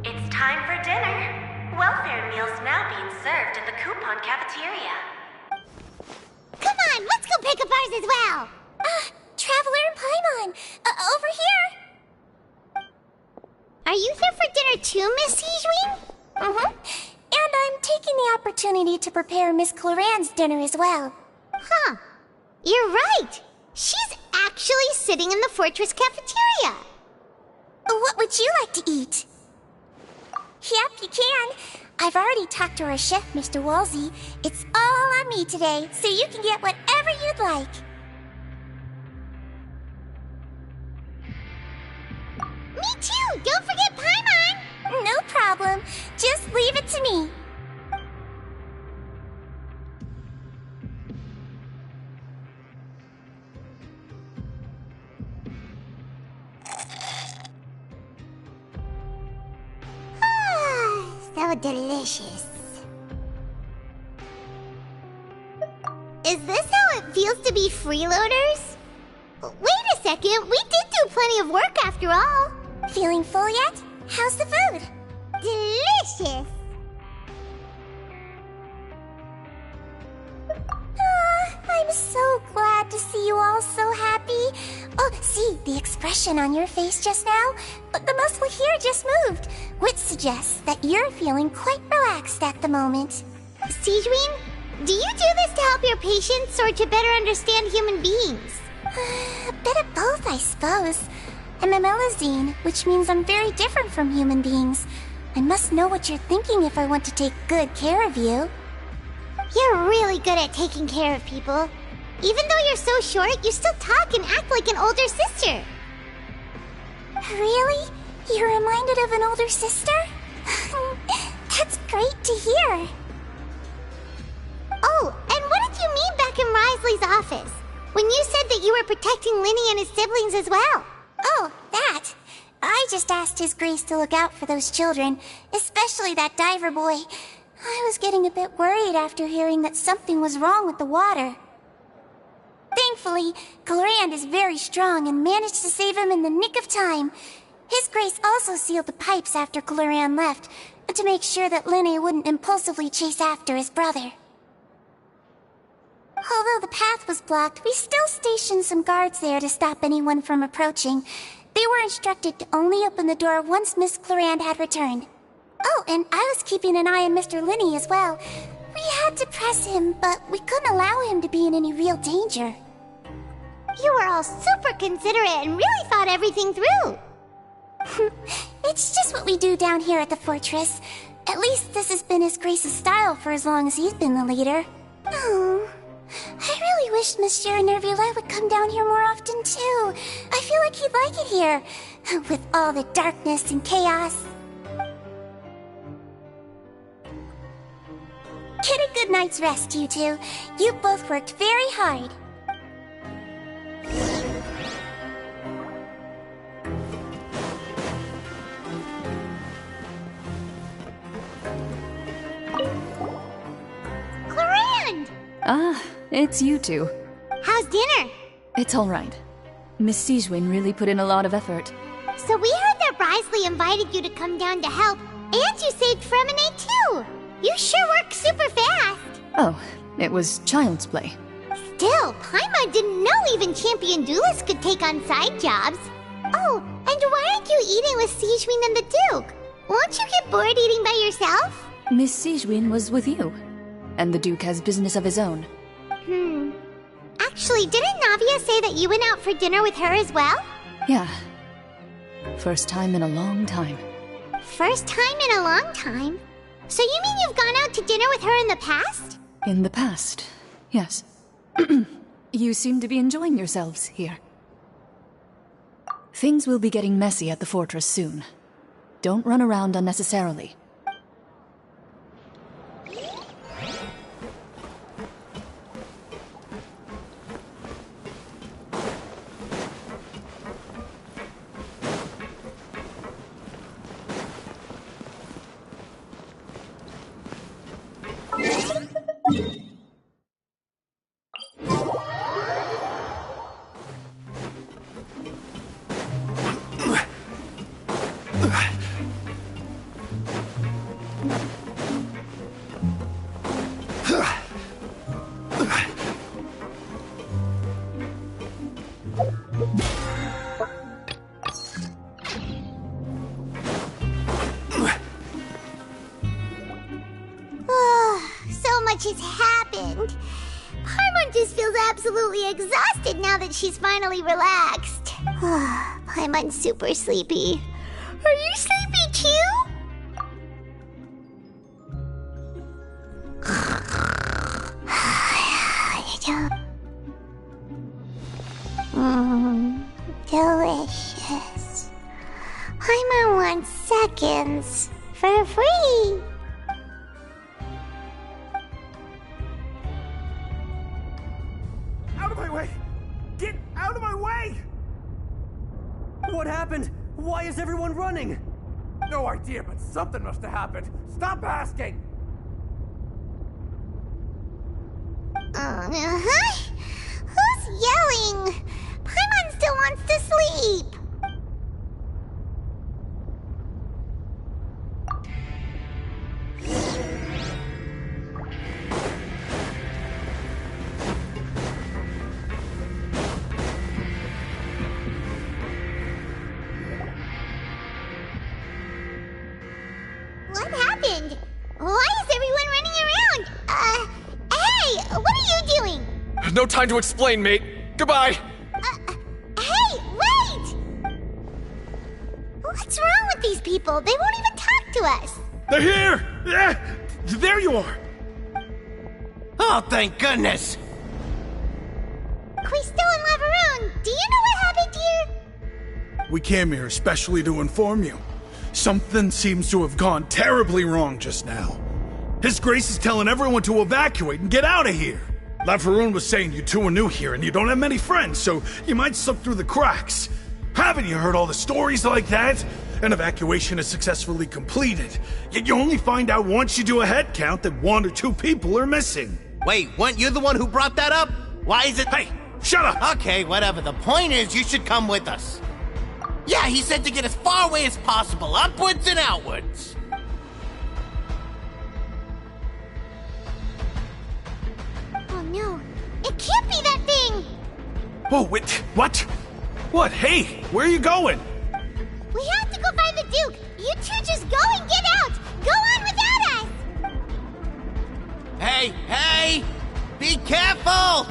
It's time for dinner. Welfare meals now being served in the coupon cafeteria. Come on, let's go pick up ours as well. Traveler and Paimon, over here. Are you here for dinner too, Miss Sijween? Mm-hmm. And I'm taking the opportunity to prepare Miss Cloran's dinner as well. Huh. You're right. She's actually sitting in the fortress cafeteria. What would you like to eat? Yep, you can. I've already talked to our chef, Mr. Wolsey. It's all on me today, so you can get whatever you'd like. Me too! Don't forget Paimon! No problem. Just leave it to me. So delicious. Is this how it feels to be freeloaders? Wait a second, we did do plenty of work after all. Feeling full yet? How's the food? Delicious. I'm so glad to see you all so happy. Oh, see, the expression on your face just now? The muscle here just moved, which suggests that you're feeling quite relaxed at the moment. Sijween, do you do this to help your patients or to better understand human beings? A bit of both, I suppose. I'm a Melazine, which means I'm very different from human beings. I must know what you're thinking if I want to take good care of you. You're really good at taking care of people. Even though you're so short, you still talk and act like an older sister. Really? You're reminded of an older sister? That's great to hear. Oh, and what did you mean back in Risley's office? When you said that you were protecting Linny and his siblings as well? Oh, that. I just asked His Grace to look out for those children, especially that diver boy. I was getting a bit worried after hearing that something was wrong with the water. Thankfully, Clorand is very strong and managed to save him in the nick of time. His Grace also sealed the pipes after Clorand left, to make sure that Linny wouldn't impulsively chase after his brother. Although the path was blocked, we still stationed some guards there to stop anyone from approaching. They were instructed to only open the door once Miss Clorand had returned. Oh, and I was keeping an eye on Mr. Linny as well. We had to press him, but we couldn't allow him to be in any real danger. You were all super considerate and really thought everything through. It's just what we do down here at the fortress. At least this has been His Grace's style for as long as he's been the leader. Oh, I really wish Monsieur Nervula would come down here more often too. I feel like he'd like it here, with all the darkness and chaos. Get a good night's rest, you two. You both worked very hard. Clorand! Ah, it's you two. How's dinner? It's all right. Miss Sigewin really put in a lot of effort. So we heard that Risley invited you to come down to help, and you saved Fremonade too! You sure work super fast! Oh, it was child's play. Still, Paimon didn't know even champion duelists could take on side jobs. Oh, and why aren't you eating with Sigewin and the Duke? Won't you get bored eating by yourself? Miss Sigewin was with you, and the Duke has business of his own. Actually, didn't Navia say that you went out for dinner with her as well? Yeah. First time in a long time. First time in a long time? So you mean you've gone out to dinner with her in the past? In the past, yes. You seem to be enjoying yourselves here. Things will be getting messy at the fortress soon. Don't run around unnecessarily. So much has happened. Paimon just feels absolutely exhausted now that she's finally relaxed. Paimon's super sleepy. Are you sleepy too? Delicious. Paimon wants seconds for free. Out of my way! Get out of my way! What happened? Why is everyone running? No idea, but something must have happened. Stop asking! Who's yelling? Paimon still wants to sleep. What happened? Why is everyone running around? Hey, what are you doing? No time to explain, mate. Goodbye. people. They won't even talk to us. They're here! Yeah, there you are! Oh, thank goodness! Quisto and Laveroon, do you know what happened here? We came here especially to inform you. Something seems to have gone terribly wrong just now. His Grace is telling everyone to evacuate and get out of here. Laveroon was saying you two are new here and you don't have many friends, so you might slip through the cracks. Haven't you heard all the stories like that? An evacuation is successfully completed, yet you only find out once you do a head count that 1 or 2 people are missing. Wait, weren't you the one who brought that up? Why is it— Hey, shut up! Okay, whatever. The point is, you should come with us. Yeah, he said to get as far away as possible, upwards and outwards. Oh no, it can't be that thing! Oh, wait, what? What? Hey, where are you going? We have to go find the Duke! You two just go and get out! Go on without us! Hey! Be careful!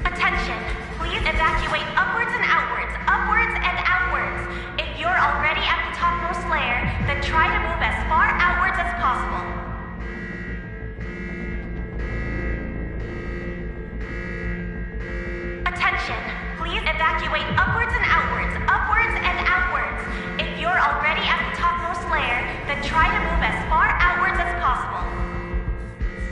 Attention! Please evacuate upwards and outwards, upwards and outwards. If you're already at the topmost layer, then try to move as far outwards as possible. Attention! Please evacuate upwards and outwards, upwards and outwards. If you're already at the topmost layer, then try to move